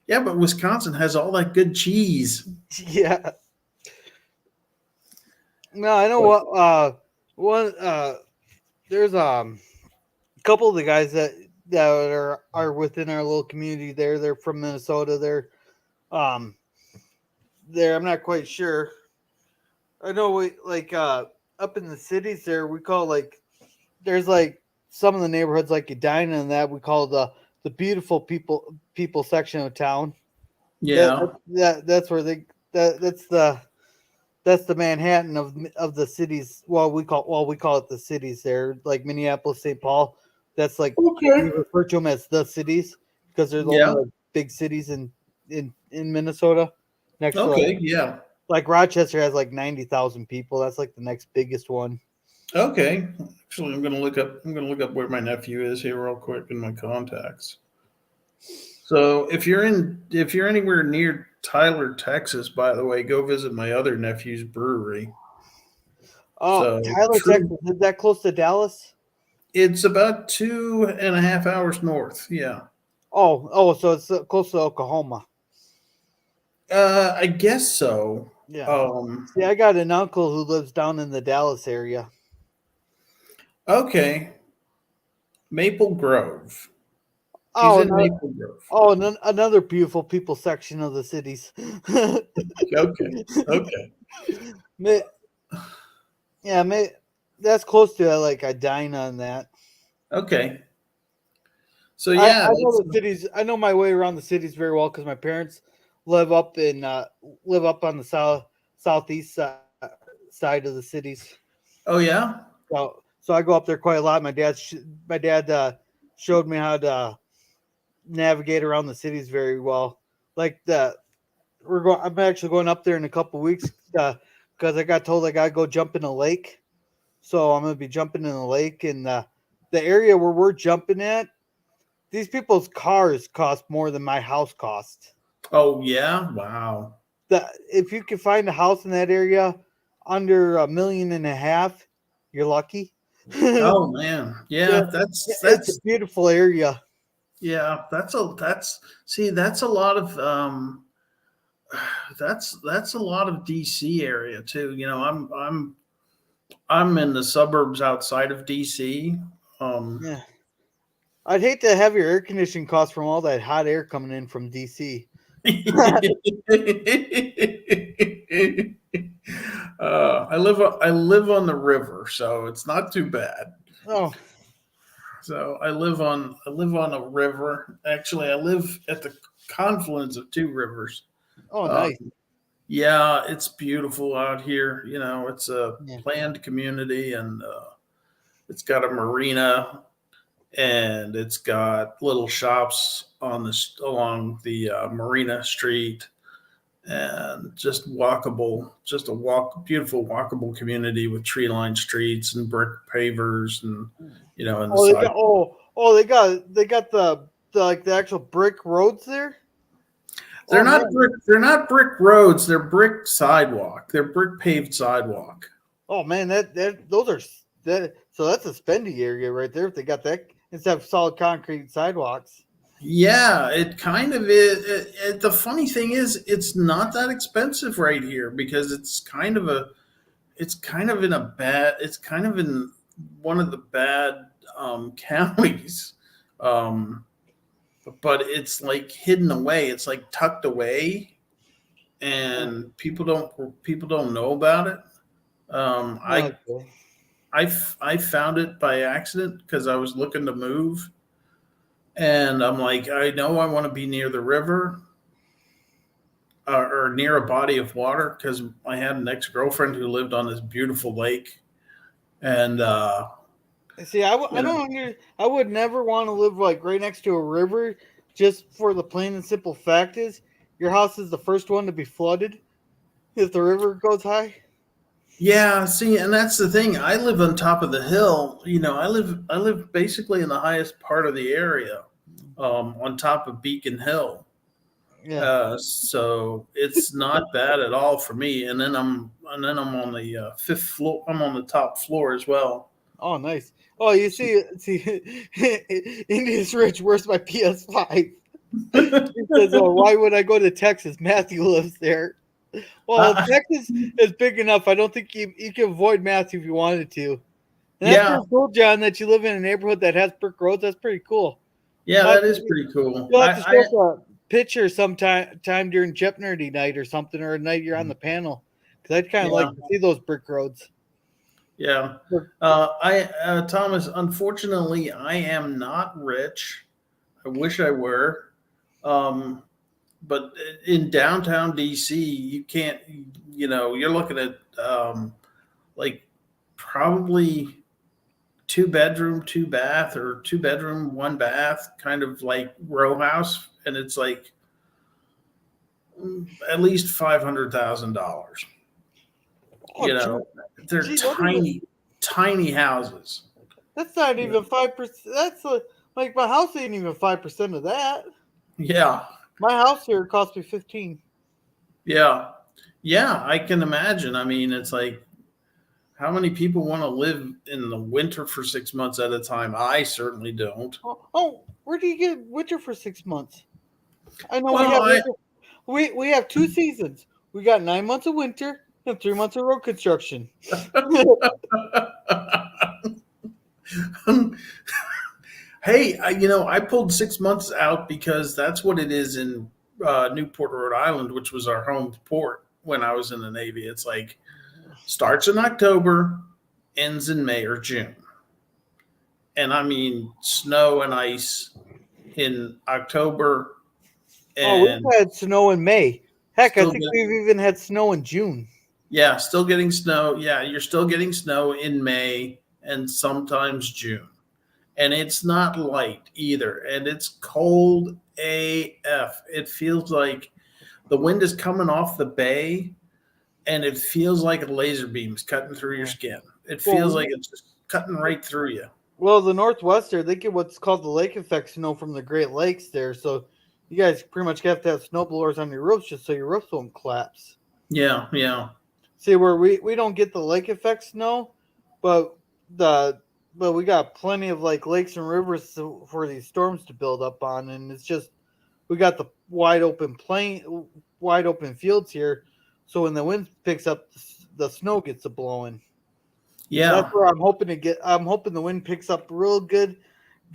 yeah, but Wisconsin has all that good cheese. Yeah. No, I know But what. One. There's a couple of the guys that are within our little community there. They're from Minnesota. Um there. I'm not quite sure. I know we like up in the cities there. We call like there's like some of the neighborhoods like Edina and that we call the beautiful people section of town. That yeah, that's where they that's the Manhattan of the cities. We call it the cities there, like Minneapolis, St. Paul. That's like okay, we refer to them as the cities because they're the only yeah, like big cities in Minnesota. Next to okay, yeah, like Rochester has like 90,000 people. That's like the next biggest one. okay. Actually, I'm gonna look up where my nephew is here real quick in my contacts. So if you're anywhere near Tyler, Texas, by the way, go visit my other nephew's brewery. Oh, So Tyler, true, Texas, is that close to Dallas? it's about 2.5 hours north. Yeah, So it's close to Oklahoma. I guess so. Yeah. Um, See, I got an uncle who lives down in the Dallas area. okay, Maple Grove. He's Oh, in no, Maple Grove. another beautiful people section of the cities. Okay, okay, May, yeah, that's close to like Edina and that. okay. So I, yeah, I that's know the cities. I know my way around the cities very well because my parents live up in live up on the southeast side of the cities. oh yeah, So I go up there quite a lot. My dad showed me how to navigate around the cities very well. Like the we're going. I'm actually going up there in a couple weeks because I got told I gotta go jump in a lake. So I'm gonna be jumping in a lake, and the area where we're jumping at. These people's cars cost more than my house cost. oh yeah, wow. If you can find a house in that area under 1.5 million, you're lucky. Yeah, Oh man, yeah, that's it's a that's beautiful area. yeah, that's see, that's a lot of that's a lot of DC area too. I'm in the suburbs outside of DC. Um, Yeah, I'd hate to have your air conditioning costs from all that hot air coming in from DC. I live on the river, so it's not too bad. Oh, So I live on a river. Actually, I live at the confluence of two rivers. oh, Um, nice. yeah, it's beautiful out here. It's a Yeah. planned community, and it's got a marina, and it's got little shops along the marina street, and just a beautiful walkable community with tree-lined streets and brick pavers, and in the Oh, side. they got the like the actual brick roads there. They're Oh not man. brick. They're not brick roads. They're brick sidewalk. They're brick paved sidewalk. Oh man, that those are that. So that's a spendy area right there. If they got that instead of solid concrete sidewalks. Yeah, it kind of is. The funny thing is, it's not that expensive right here because it's kind of in a bad, it's kind of in one of the bad counties. Um, but it's like hidden away. It's like tucked away, and people don't know about it. Um, I Okay. I found it by accident because I was looking to move, and I'm like, I know I want to be near the river, or near a body of water because I had an ex girlfriend who lived on this beautiful lake, and See, I you know, don't I would never want to live like right next to a river, just for the plain and simple fact is your house is the first one to be flooded if the river goes high. yeah. See, and that's the thing. I live on top of the hill. I live basically in the highest part of the area, on top of Beacon Hill. Yeah. So it's not bad at all for me. And then I'm on the fifth floor. I'm on the top floor as well. Oh, nice. Oh, you see, India's rich. Where's my PS5? He says, "Oh, why would I go to Texas? Matthew lives there." Well, Uh, Texas is big enough. I don't think you can avoid Matthew if you wanted to. And that's yeah, pretty cool, John. That you live in a neighborhood that has brick roads. That's pretty cool. yeah, I'll have that to, is pretty cool. you'll have to show us a picture sometime during Jep Nerdy night or something, or a night you're on the panel. Because I'd kind of like Yeah, to see those brick roads. yeah. Thomas, unfortunately, I am not rich. I wish I were. Um, but in downtown DC, you can't. You're looking at like probably two bedroom, two bath, or two bedroom, one bath, kind of like row house, and it's like at least $500,000. Oh, You know, they're gee, that even tiny, tiny houses. that's not Yeah, even 5%. That's like my house ain't even 5% of that. yeah, My house here cost me 15. yeah, yeah. I can imagine. I mean, it's like how many people want to live in the winter for 6 months at a time? I certainly don't. Oh, where do you get winter for 6 months? I know we Well, have winter. We have two seasons. We got 9 months of winter and 3 months of road construction. hey, I pulled 6 months out because that's what it is in Newport, Rhode Island, which was our home port when I was in the Navy. It's like starts in October, ends in May or June. And I mean, snow and ice in October Oh, and we've had snow in May. Heck, I still think get, we've even had snow in June. yeah, still getting snow. Yeah, you're still getting snow in May and sometimes June. And it's not light either. And it's cold AF. It feels like the wind is coming off the bay and it feels like a laser beam's cutting through your Yeah. skin. It Well, feels like it's just cutting right through you. the Northwestern, they get what's called the lake effect snow from the Great Lakes there. So you guys pretty much have to have snow blowers on your roofs just so your roofs won't collapse. Yeah, yeah, See, where we don't get the lake effect snow, but the but we got plenty of like lakes and rivers for these storms to build up on, and it's just we got the wide open fields here. So when the wind picks up, the snow gets to blowing. So that's yeah. where I'm hoping to get. I'm hoping the wind picks up real good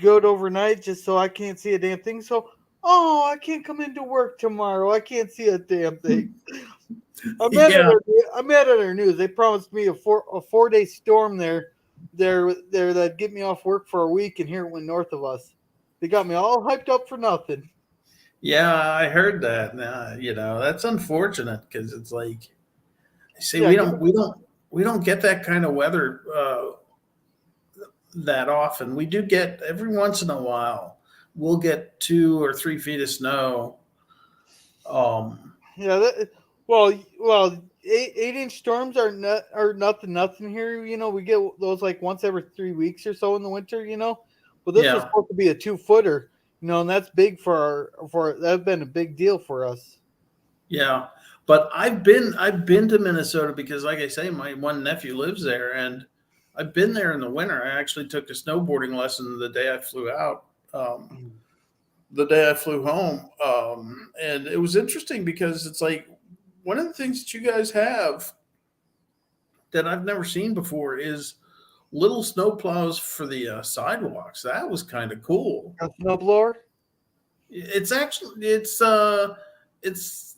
overnight, just so I can't see a damn thing. So, oh, I can't come into work tomorrow. I can't see a damn thing. Yeah, I'm mad at our news. They promised me a 4 day storm there that get me off work for a week, and here it went north of us. They got me all hyped up for nothing. yeah, I heard that. That's unfortunate because it's like, see, Yeah, we don't get that kind of weather that often. We do get every once in a while. We'll get 2 or 3 feet of snow. Um, yeah. Well, 8 inch storms are nothing here. We get those like once every 3 weeks or so in the winter. Well, this was yeah, supposed to be a 2 footer. And that's big for that's been a big deal for us. yeah. But I've been to Minnesota because, like I say, my one nephew lives there, and I've been there in the winter. I actually took a snowboarding lesson the day I flew out, the day I flew home, and it was interesting because it's like one of the things that you guys have that I've never seen before is little snow plows for the sidewalks. That was kind of cool. A snowblower. It's actually it's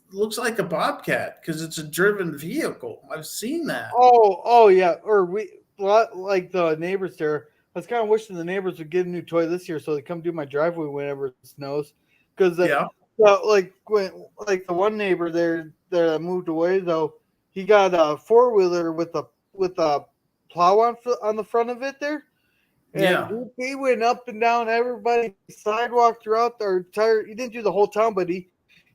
looks like a bobcat because it's a driven vehicle. I've seen that. Oh yeah. Or like the neighbors there. I was kind of wishing the neighbors would get a new toy this year so they come do my driveway whenever it snows. Because Yeah, like the one neighbor there that moved away though, he got a 4-wheeler with a plow on the front of it there, and yeah, he went up and down everybody's sidewalk throughout our entire. He didn't do the whole town, but he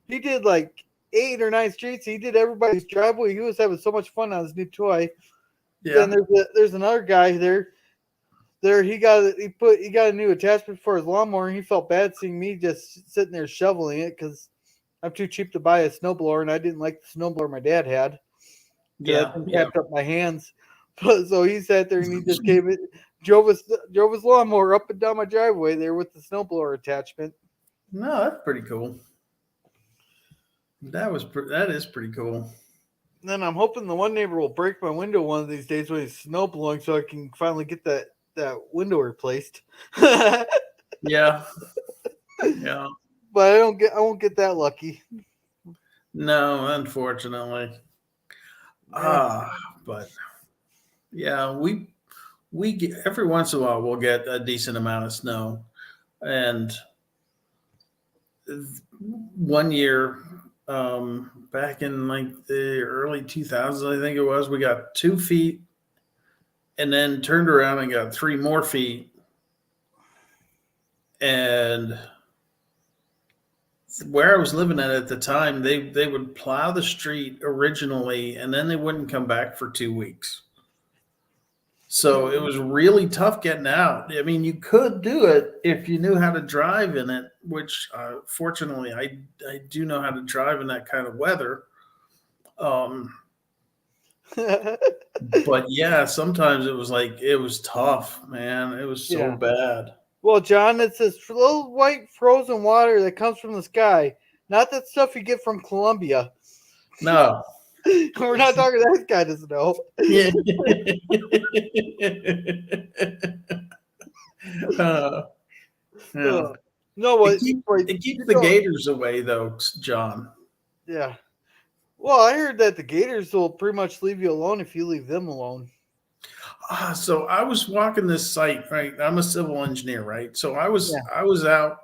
did like 8 or 9 streets. He did everybody's driveway. He was having so much fun on his new toy. Then yeah, there's another guy there. He got a new attachment for his lawnmower. And he felt bad seeing me just sitting there shoveling it because I'm too cheap to buy a snowblower, and I didn't like the snowblower my dad had because I yeah, think yeah. packed up my hands. But so he sat there and he just drove his lawnmower up and down my driveway there with the snowblower attachment. No, that's pretty cool. That is pretty cool. And then I'm hoping the one neighbor will break my window one of these days when he's snow blowing, so I can finally get that window replaced. But Yeah, yeah. I won't get that lucky. No, unfortunately. Yeah. Ah, but yeah, we get, every once in a while we'll get a decent amount of snow, and one year, back in like the early 2000s, I think it was, we got 2 feet, and then turned around and got 3 more feet, and where I was living at the time, they would plow the street originally, and then they wouldn't come back for 2 weeks. So it was really tough getting out. I mean, you could do it if you knew how to drive in it, which fortunately I do know how to drive in that kind of weather. Um, but yeah, sometimes it was tough, man. It was so Yeah. bad. Well, John, it's this little white frozen water that comes from the sky, not that stuff you get from Colombia. No. We're not talking that kind of snow. Yeah. uh, yeah. Uh, no, It what? keep Wait, it keeps you the don't. gators away though, John. Yeah. Well, I heard that the Gators will pretty much leave you alone if you leave them alone. So I was walking this site, right? I'm a civil engineer, right? So Yeah. I was out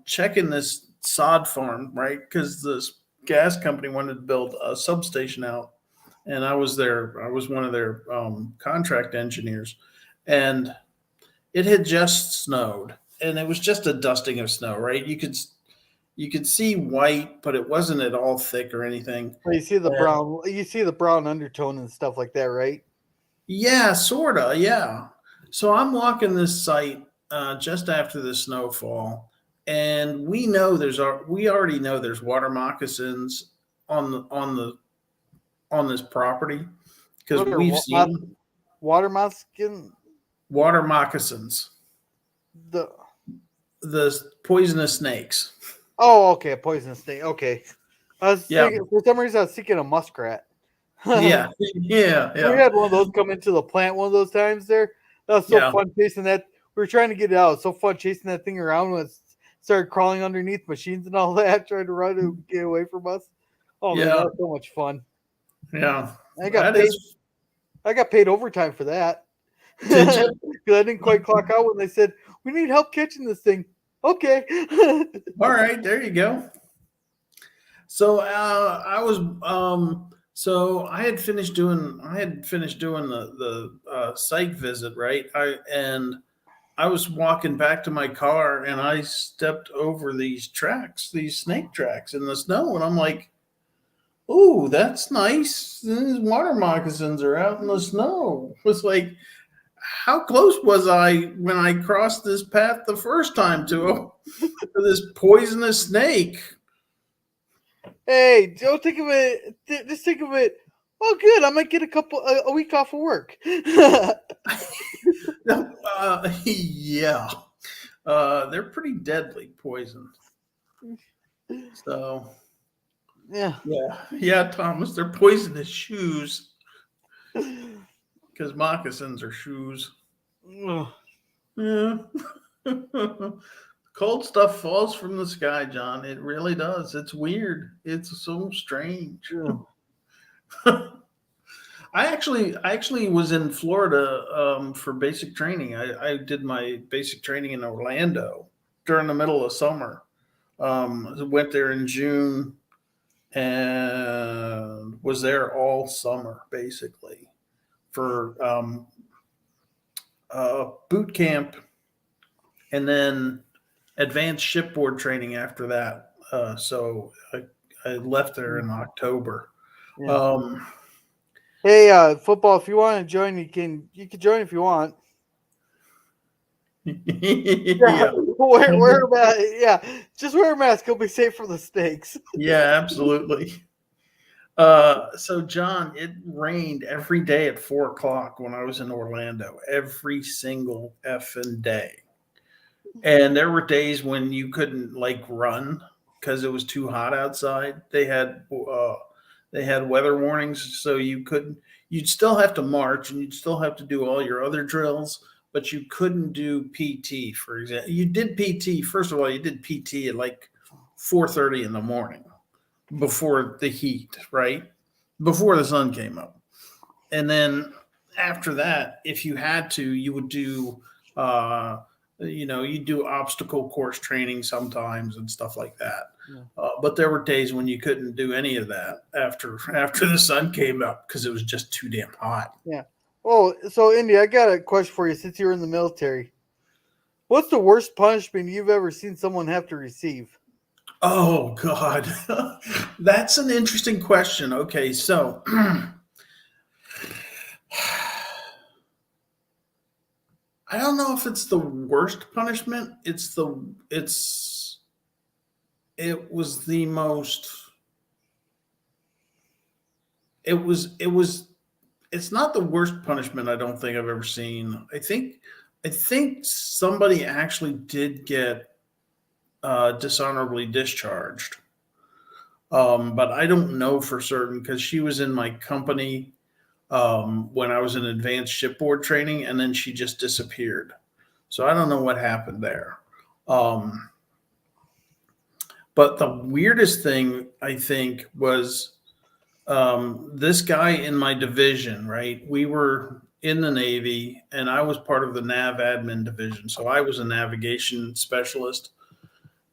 checking this sod farm, right? Because this gas company wanted to build a substation out, and I was there. I was one of their contract engineers, and it had just snowed, and it was just a dusting of snow, right? You could see white, but it wasn't at all thick or anything. Well, you see the brown undertone and stuff like that, right? Yeah, sorta. Yeah. So I'm walking this site just after the snowfall, and we already know there's water moccasins on this property because What are we've seen water mosquito? water moccasins, The the poisonous snakes. okay, a poisonous snake. Okay, I was Yeah, thinking for some reason I was thinking a muskrat. yeah, yeah, We yeah, had one of those come into the plant one of those times there. That was so yeah, fun chasing that. We were trying to get it out. So fun chasing that thing around when it started crawling underneath machines and all that, trying to run to get away from us. Oh man, yeah, that was so much fun. yeah. I got That paid. is. I got paid overtime for that Did because you? I didn't quite clock out when they said we need help catching this thing. Okay. All right, there you go. So I had finished doing the site visit, right? I was walking back to my car, and I stepped over these snake tracks in the snow, and I'm like, "Ooh, that's nice. These water moccasins are out in the snow." It was like, how close was I when I crossed this path the first time to this poisonous snake? Hey, don't think of it. Just think of it. Oh, good. I might get a week off of work. Yeah, Yeah, they're pretty deadly poison. So yeah, yeah, Thomas, they're poisonous shoes because moccasins are shoes. Yeah. Cold stuff falls from the sky, John. It really does. It's weird. It's so strange. I actually was in Florida for basic training. I did my basic training in Orlando during the middle of summer. Went there in June and was there all summer basically for boot camp and then advanced shipboard training after that. So I left there in October. yeah. Um, Hey, football. If you want to join, you can join if you want. Yeah, yeah, wear a mask. Yeah, just wear a mask. You'll be safe from the snakes. yeah, absolutely. So John, it rained every day at 4 o'clock when I was in Orlando, every single effing day. And there were days when you couldn't like run because it was too hot outside. They had weather warnings, so you couldn't. You'd still have to march and you'd still have to do all your other drills, but you couldn't do PT. For example, you did PT. First of all, you did PT at like 4:30 in the morning before the heat, right? Before the sun came up. And then after that, if you had to, you would do, you do obstacle course training sometimes and stuff like that. Yeah. But there were days when you couldn't do any of that after the sun came up because it was just too damn hot. Yeah. Oh, so Indy, I got a question for you. Since you're in the military, what's the worst punishment you've ever seen someone have to receive? Oh God, that's an interesting question. Okay, so I don't know if it's the worst punishment. It was the most. It was it's not the worst punishment I don't think I've ever seen. I think somebody actually did get dishonorably discharged, but I don't know for certain because she was in my company when I was in advanced shipboard training, and then she just disappeared. So I don't know what happened there. Um, but the weirdest thing I think was this guy in my division, right? We were in the Navy and I was part of the Nav admin division. So I was a navigation specialist.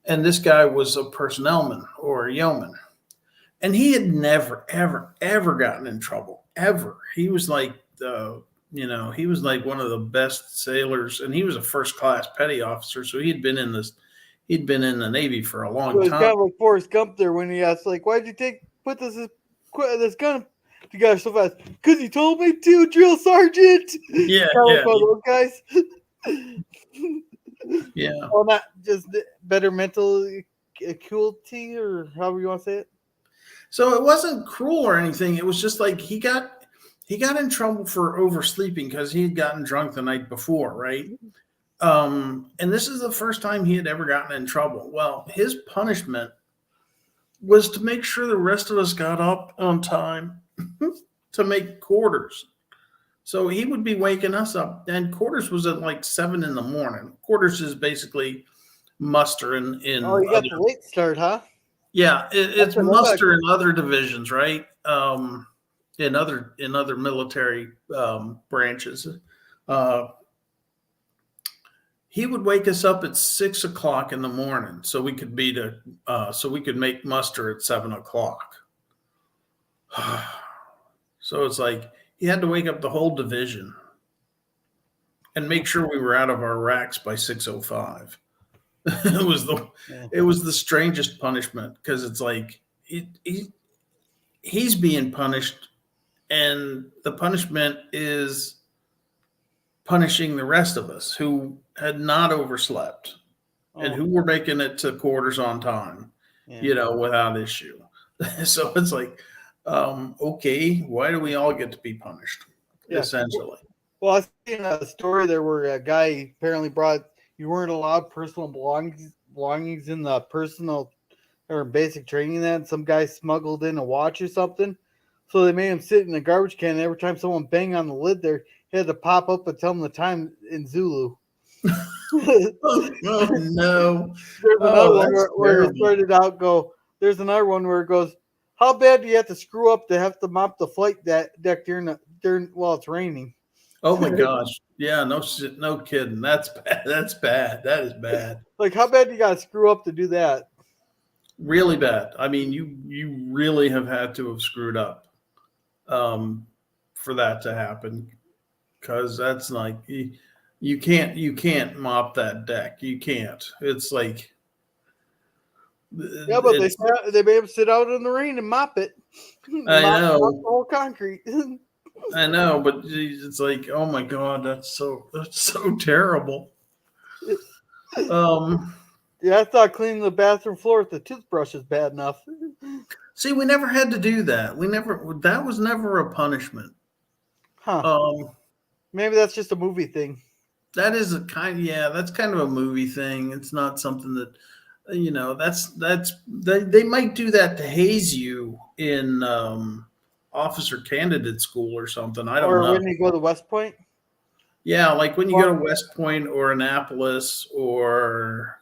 And this guy was a personnelman or a yeoman. And he had never, ever, ever gotten in trouble, ever. He was like he was like one of the best sailors, and he was a first class petty officer. So he'd been in the Navy for a So long it's time. kind of like Forrest Gump there when he asked, like, "Why'd you put this gun together so fast?" Because you told me to, drill sergeant. Yeah, Kind of like yeah, one of those guys. yeah. Well, not just better mental acuity, or however you want to say it. So it wasn't cruel or anything. It was just like he got in trouble for oversleeping because he had gotten drunk the night before, right? And this is the first time he had ever gotten in trouble. Well, his punishment was to make sure the rest of us got up on time to make quarters. So he would be waking us up, and quarters was at like 7 in the morning. Quarters is basically muster Oh, in you got the other. late start, huh? Yeah, That's it's what I'm muster in actually. other divisions, right? In other military branches. Uh, he would wake us up at 6 o'clock in the morning so we could make muster at 7 o'clock. So it's like he had to wake up the whole division and make sure we were out of our racks by 6:05. it was the Yeah. it was the strangest punishment because it's like he's being punished, and the punishment is punishing the rest of us who had not overslept and Oh, who were making it to quarters on time, yeah. without issue. So it's like, okay, why do we all get to be punished? Yeah. Essentially. Well, I seen a story there where a guy apparently brought you weren't allowed personal belongings in the personal or basic training. That some guy smuggled in a watch or something, so they made him sit in a garbage can. And every time someone banged on the lid, there he had to pop up and tell them the time in Zulu. There's Oh, oh no. another Oh, one that's where it terrible. started out go. There's another one where it goes. How bad do you have to screw up to have to mop the flight deck during while it's raining? Oh my gosh. Yeah, no shit, no kidding. That's bad. That's bad. That is bad. Like, how bad do you got to screw up to do that? Really bad. I mean, you really have had to have screwed up um, for that to happen, because that's like you can't mop that deck. You can't. It's like Yeah, but it's. they made him sit out in the rain and mop it, I mop know. the whole concrete. I know, but geez, it's like, oh my god, that's so terrible. Um, Yeah, I thought cleaning the bathroom floor with the toothbrush is bad enough. See, we never had to do that. We never that was never a punishment. Huh? Um, Maybe that's just a movie thing. that is a kind, yeah, that's kind of a movie thing. It's not something that they might do that to haze you in officer candidate school or something. I don't Or know. when you go to West Point. Yeah, like when you Well, go to West Point or Annapolis, or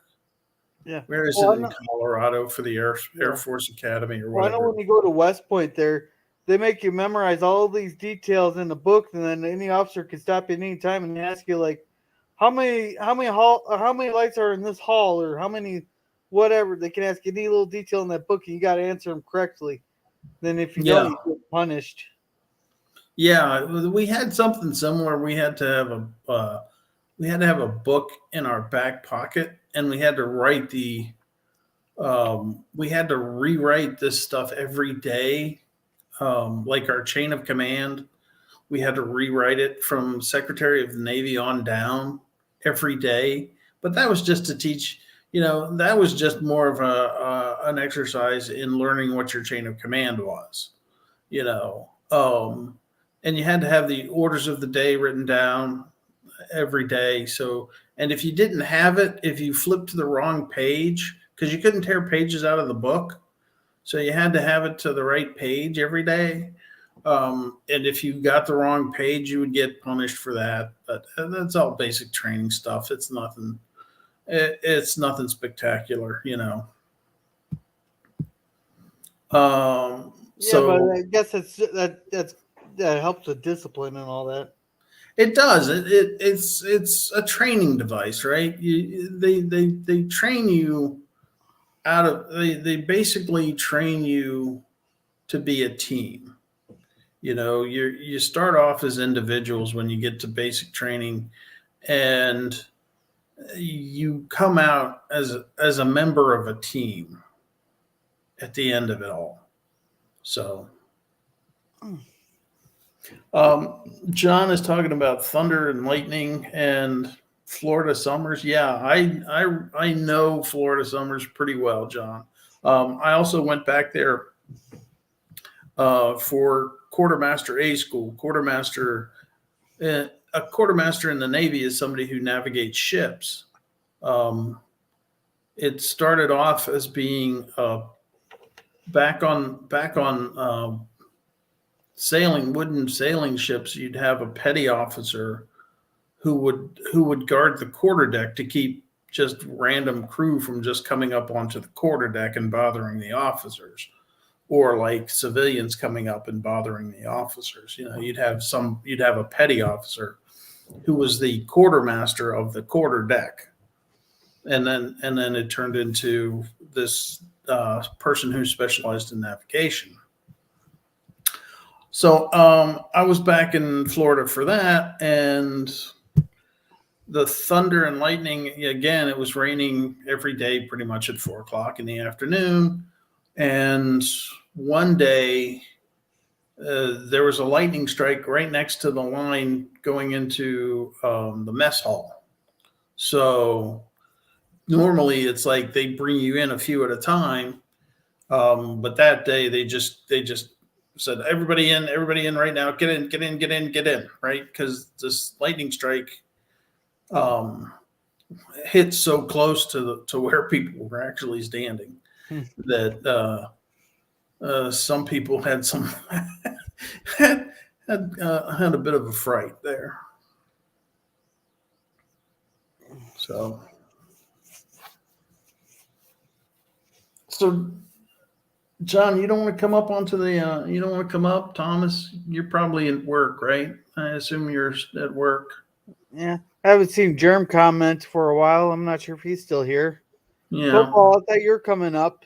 yeah. where is it Well, I in know, Colorado for the Air yeah. Force Academy or Well, I know whatever. when you go to West Point, there they make you memorize all these details in the book, and then any officer can stop you at any time and ask you like, how many lights are in this hall, or how many, whatever. They can ask you any little detail in that book, and you got to answer them correctly. Then if you don't, Yeah. you get punished. Yeah, we had something similar. We had to have a book in our back pocket, and we had to rewrite this stuff every day, like our chain of command. We had to rewrite it from Secretary of the Navy on down every day. But that was just to teach. That was just more of an exercise in learning what your chain of command was. You know, and you had to have the orders of the day written down every day. So, and if you didn't have it, if you flipped to the wrong page, because you couldn't tear pages out of the book, so you had to have it to the right page every day. And if you got the wrong page, you would get punished for that. But that's all basic training stuff. It's nothing. It's nothing spectacular. Yeah, but So I guess that helps with discipline and all that. it does. It's a training device, right? They train you they basically train you to be a team. You start off as individuals when you get to basic training, and you come out as a member of a team at the end of it all. So, John is talking about thunder and lightning and Florida summers. Yeah, I know Florida summers pretty well, John. I also went back there for quartermaster A school. A quartermaster in the Navy is somebody who navigates ships. Um, it started off as being back on sailing wooden sailing ships. You'd have a petty officer who would guard the quarterdeck to keep just random crew from just coming up onto the quarterdeck and bothering the officers, or like civilians coming up and bothering the officers. You'd have a petty officer who was the quartermaster of the quarterdeck, and then it turned into this person who specialized in navigation. So I was back in Florida for that, and the thunder and lightning again. It was raining every day, pretty much at 4 o'clock in the afternoon, and one day there was a lightning strike right next to the line going into the mess hall. So normally it's like they bring you in a few at a time. But that day they just said everybody in right now, get in, get in, get in, get in, right? Because this lightning strike um, hit so close to where people were actually standing Hmm. that some people had some had had a bit of a fright there. So so John, you don't want to come up onto the you don't want to come up, Thomas. You're probably at work, right? I assume you're at work. Yeah, I haven't seen Germ comment for a while. I'm not sure if he's still here. Yeah. Football, I thought you're coming up.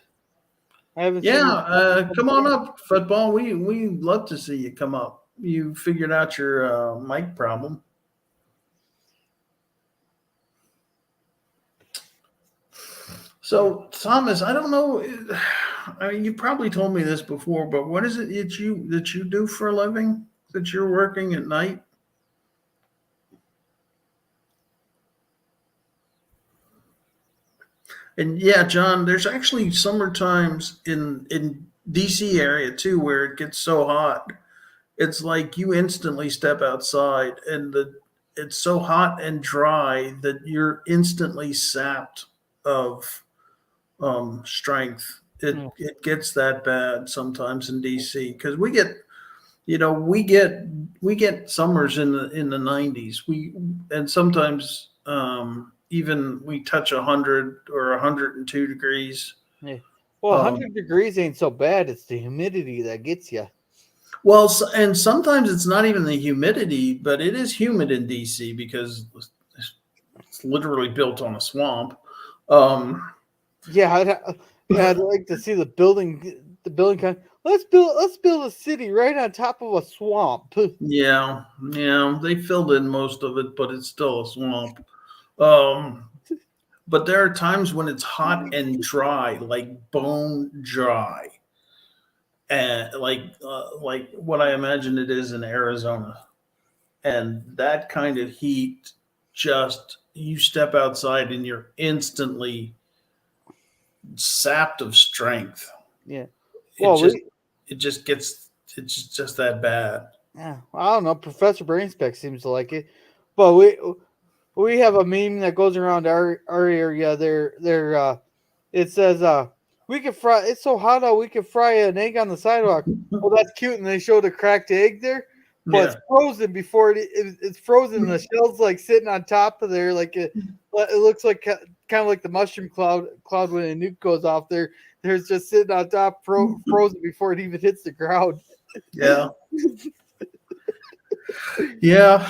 I haven't Yeah, seen you come up in some come on time. up, football. We love to see you come up. You figured out your mic problem. So, Thomas, I don't know. I mean, you probably told me this before, but what is it that you do for a living? That you're working at night? And yeah, John, there's actually summer times in DC area too where it gets so hot. It's like you instantly step outside and it's so hot and dry that you're instantly sapped of strength. Yeah. It gets that bad sometimes in DC because we get summers in the 90s. We and sometimes even we touch 100 or 102 degrees. Yeah. Well, Um, 100 degrees ain't so bad. It's the humidity that gets you. well, and sometimes it's not even the humidity, but it is humid in DC because it's literally built on a swamp. Um, Yeah, yeah, I'd like to see the building kind. Let's build a city right on top of a swamp. yeah, yeah, they filled in most of it, but it's still a swamp. Um, but there are times when it's hot and dry, like bone dry, and like what I imagine it is in Arizona. And that kind of heat, just you step outside and you're instantly sapped of strength. Yeah. It Well, just we it just gets it's just that bad. yeah, I don't know. Professor Brainspec seems to like it, but we have a meme that goes around our area. It says we could fry. It's so hot out we could fry an egg on the sidewalk. Well, that's cute, and they show the cracked egg there, but it's Yeah, frozen before it's frozen. And the shell's like sitting on top of there, like it looks like kind of like the mushroom cloud when a nuke goes off there. There's just sitting on top, frozen before it even hits the ground. yeah, yeah.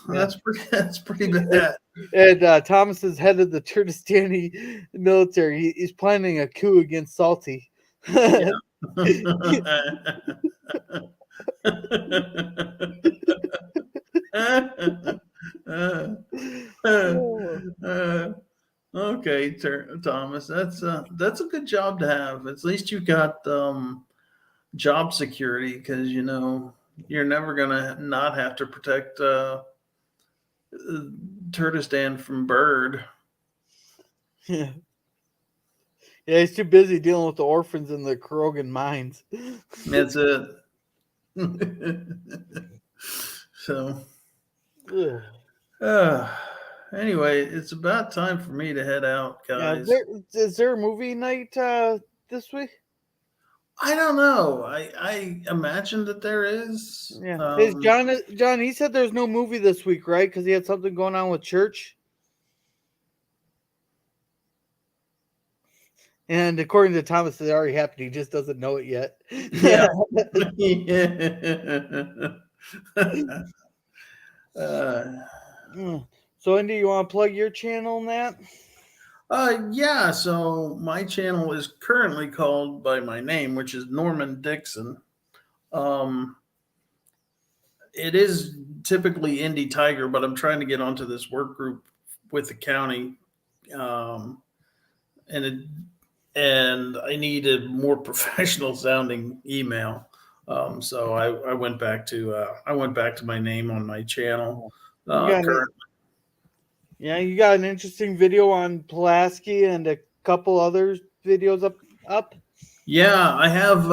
Yeah. That's pretty bad. And Thomas is head of the Kurdistani military. He's planning a coup against Salty. Yeah. Oh, Okay, Thomas, that's a good job to have. At least you got job security because you're never gonna not have to protect Turtistan from bird. yeah. Yeah, he's too busy dealing with the orphans in the Krogan mines. That's it. So, Ugh. uh, anyway, it's about time for me to head out, Yeah, guys. is there a movie night this week? I don't know. I imagine that there is. Yeah. Is John? He said there's no movie this week, right? Because he had something going on with church. And according to Thomas, it already happened. He just doesn't know it yet. Yeah. uh, Mm. So, Andy, you want to plug your channel in that? yeah. So my channel is currently called by my name, which is Norman Dixon. Um, it is typically Inde Tiger, but I'm trying to get onto this work group with the county, um, and it, and I need a more professional sounding email. So I went back to my name on my channel. You got it. Current, Yeah, you got an interesting video on Pulaski and a couple other videos up. Yeah, I have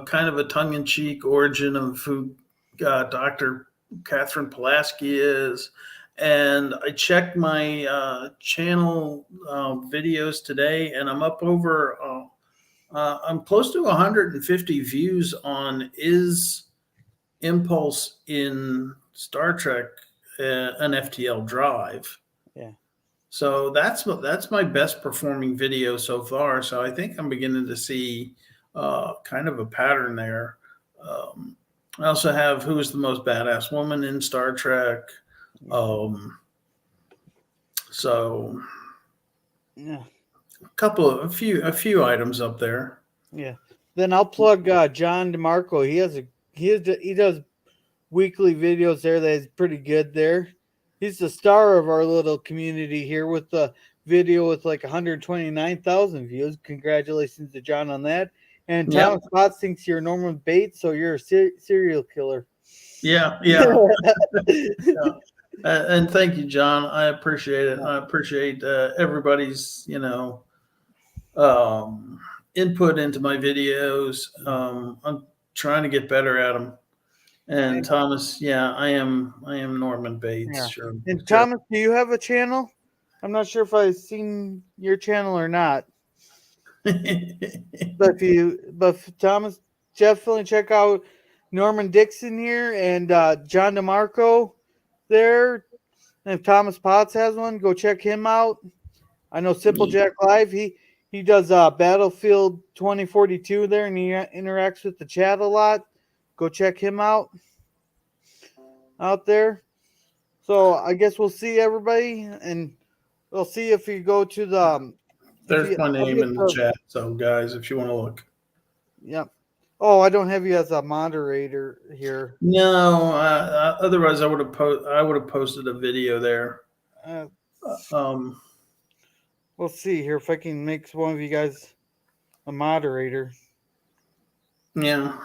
kind of a tongue-in-cheek origin of who Dr. Catherine Pulaski is, and I checked my channel videos today, and I'm up over. I'm close to 150 views on is Impulse in Star Trek an FTL drive. Yeah. So that's my best performing video so far. So I think I'm beginning to see kind of a pattern there. Um, I also have Who is the Most Badass Woman in Star Trek. Yeah. Um, so Yeah. a few items up there. Yeah. Then I'll plug John DeMarco. He does weekly videos there that is pretty good there. He's the star of our little community here with the video with like 129,000 views. Congratulations to John on that. And Yep. Thomas Potts thinks you're Norman Bates, so you're a serial killer. Yeah. Yeah. Yeah. And thank you, John. I appreciate it. I appreciate everybody's um, input into my videos. I'm trying to get better at them. And Thomas, yeah, I am Norman Bates. Yeah. Sure, And sure. Thomas, do you have a channel? I'm not sure if I've seen your channel or not. But Thomas, definitely check out Norman Dixon here and John DeMarco there. And if Thomas Potts has one, go check him out. I know Simple Jack Live. He does Battlefield 2042 there, and he interacts with the chat a lot. Go check him out there. So I guess we'll see everybody, and we'll see if you go to the if There's you my I'll name get in the the chat. So, guys, if you want to look. yep. Oh, I don't have you as a moderator here. No, otherwise I would have posted a video there. Uh, Um, we'll see here if I can make one of you guys a moderator. yeah.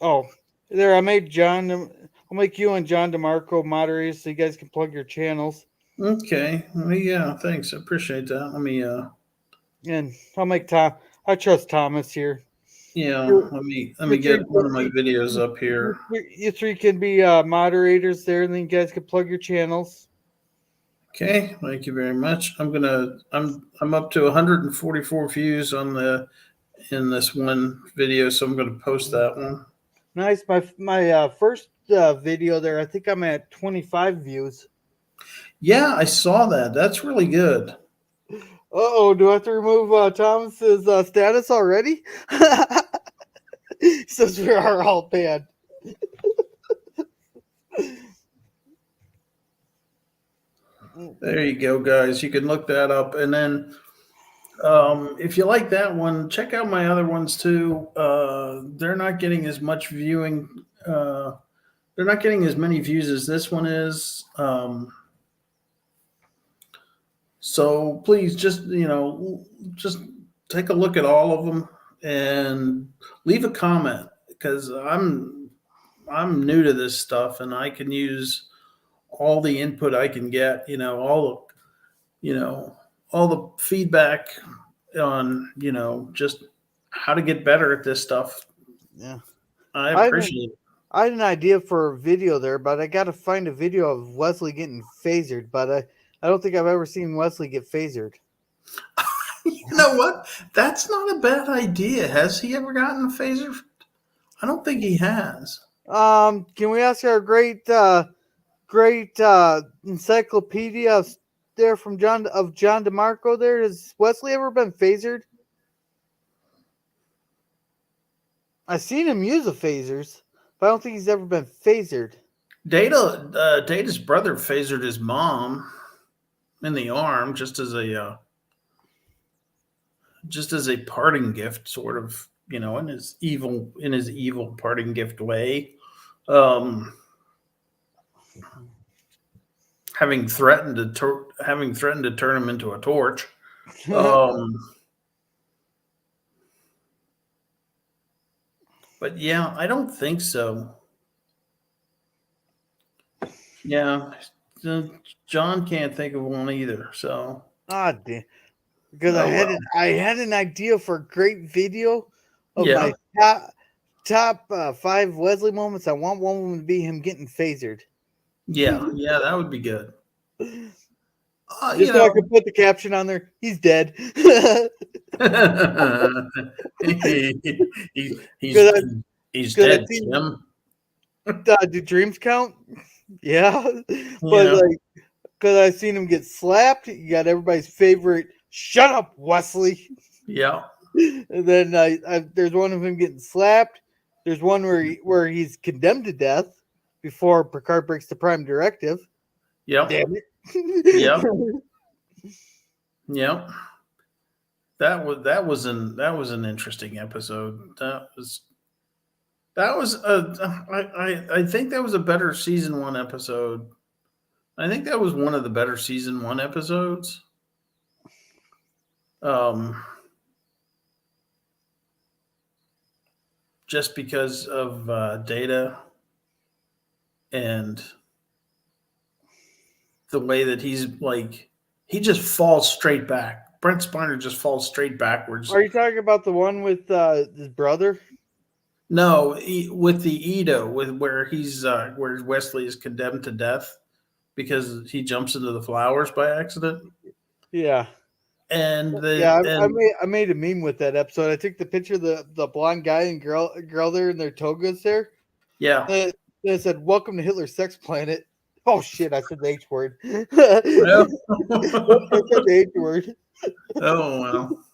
Oh, there I made John. I'll make you and John DeMarco moderators so you guys can plug your channels. Okay. Well, yeah. Thanks. I appreciate that. Let me. And I'll make Tom. I trust Thomas here. Yeah. You, Let you me three, get one of my videos up here. you three can be moderators there, and then you guys can plug your channels. Okay. Thank you very much. I'm up to 144 views on the in this one video, so I'm going to post that one. Nice. My first video there, I think I'm at 25 views. Yeah, I saw that. That's really good. Oh, do I have to remove Thomas's status already? Since we are all banned. There you go, guys. You can look that up, and then if you like that one, check out my other ones too. They're not getting as much viewing. They're not getting as many views as this one is. So please, just take a look at all of them and leave a comment because I'm new to this stuff and I can use all the input I can get. You know all the feedback on just how to get better at this stuff. Yeah. I I had, an, appreciate it. I had an idea for a video there, but I got to find a video of Wesley getting phasered. But I don't think I've ever seen Wesley get phasered. You know what? That's not a bad idea. Has he ever gotten a phaser? I don't think he has. Can we ask our great encyclopedia there from John DeMarco there? Has Wesley ever been phasered? I've seen him use the phasers, but I don't think he's ever been phasered. Data's brother phasered his mom in the arm just as a parting gift, sort of, in his evil parting gift way. Um, having threatened to turn him into a torch. Um, but yeah, I don't think so. Yeah, John can't think of one either. So Ah, damn. because Oh well. I had an idea for a great video of Yeah. my top 5 Wesley moments. I want one of them to be him getting phasered, Yeah. Yeah. That would be good. You just so I know, could put the caption on there. He's dead. Because he's he's I he's because I dead, seen Jim. do dreams count? Yeah, You but know. like because I seen him get slapped. You got everybody's favorite. Shut up, Wesley. Yeah. And then there's one of him getting slapped. There's one where he's condemned to death before Picard breaks the Prime Directive. Yep. Damn Yep. it! Yep. That was an interesting episode. That was a I think that was a better season one episode. I think that was one of the better season one episodes. Um, just because of Data and the way that he's like he just falls straight back. Brent Spiner just falls straight backwards. Are you talking about the one with his brother? No, with the Edo, with where Wesley is condemned to death because he jumps into the flowers by accident, Yeah, and yeah. the and I made a meme with that episode. I took the picture of the blonde guy and girl there in their togas there. yeah. Uh, they said, "Welcome to Hitler's sex planet." Oh shit! I said the H word. I Well, said the H word. oh well.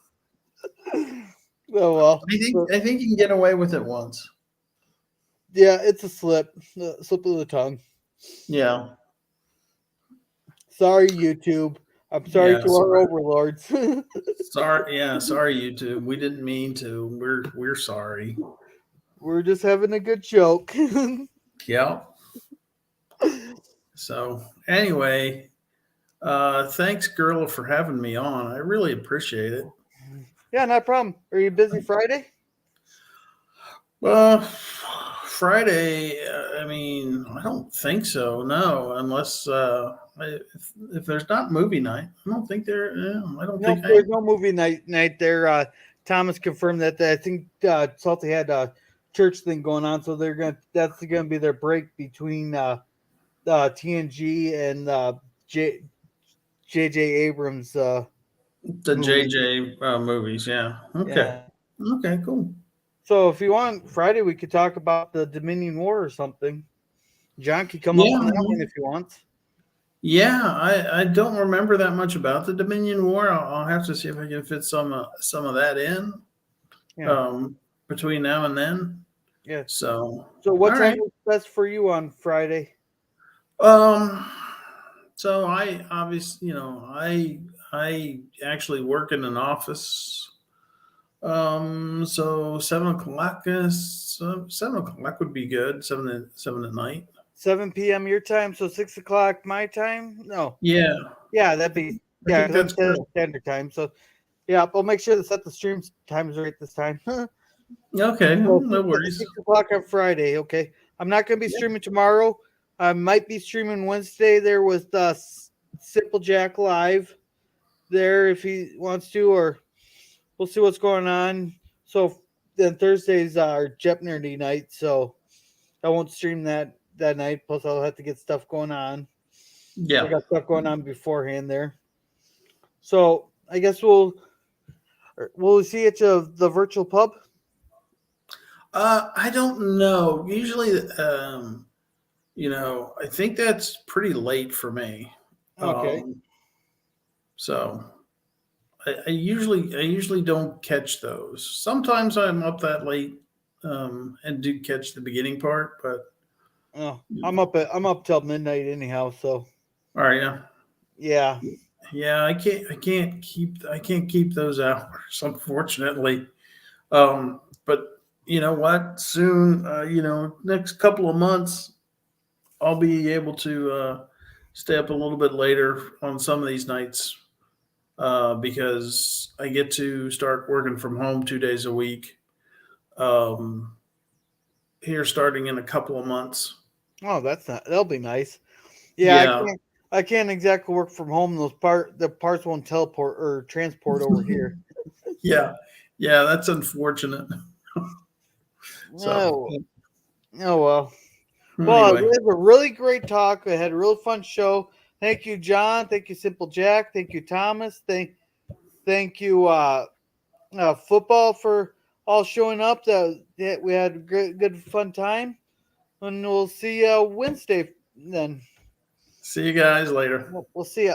Oh well. But, I think you can get away with it once. yeah, it's a slip of the tongue. Yeah, Sorry, YouTube. I'm sorry yeah. to our Sorry, overlords. sorry. Yeah, sorry, YouTube. We didn't mean to. We're sorry. We're just having a good joke. Yeah. So anyway, thanks, girl, for having me on. I really appreciate it. Yeah, no problem. Are you busy Friday? Well, Friday. I mean, I don't think so. No, unless if there's not movie night, I don't think there. Yeah, I don't No, think I there's am. no movie night there. Thomas confirmed that I think Salty had a church thing going on, so that's gonna be their break between TNG and J, JJ Abrams The movie. JJ movies. Yeah. Okay. Yeah. Okay. Cool. So if you want Friday, we could talk about the Dominion War or something. John could come up on Yeah. that one if you want. Yeah. I don't remember that much about the Dominion War. I'll have to see if I can fit some of that in Yeah, um, between now and then. yeah. So, So all what time right. is best for you on Friday? Um, so I obviously, I actually work in an office. So 7 o'clock is 7 o'clock would be good. Seven at night. 7 p.m. your time, so 6 o'clock my time. No, Yeah, yeah, that'd be I yeah, think 'cause I'm that's good. standard time. So yeah, I'll make sure to set the stream times right this time. Okay, So no worries. 6 o'clock on Friday. Okay, I'm not gonna be Yeah. streaming tomorrow. I might be streaming Wednesday. There with Simple Jack live there if he wants to, or we'll see what's going on. So then Thursday's our Jepnerdy night, so I won't stream that night. Plus, I'll have to get stuff going on. I Yeah. got stuff going on beforehand there. So I guess we'll see at the virtual pub. I don't know. Usually, I think that's pretty late for me. Okay. Um, so I usually don't catch those. Sometimes I'm up that late and do catch the beginning part, but Oh, I'm up till midnight anyhow. So are you? yeah. Yeah, I can't keep those hours, unfortunately. But you know what? Soon, next couple of months, I'll be able to stay up a little bit later on some of these nights because I get to start working from home 2 days a week um, here starting in a couple of months. Oh, that's not that'll be nice. Yeah, I Yeah, can't. I can't exactly work from home. The parts won't teleport or transport over here. Yeah, yeah, that's unfortunate. So Oh, oh well. Well, it anyway, was a really great talk. I had a really fun show. Thank you, John. Thank you, Simple Jack. Thank you, Thomas. Thank you, football for all showing up. That we had a good fun time, and we'll see you Wednesday. Then see you guys later. we'll see you.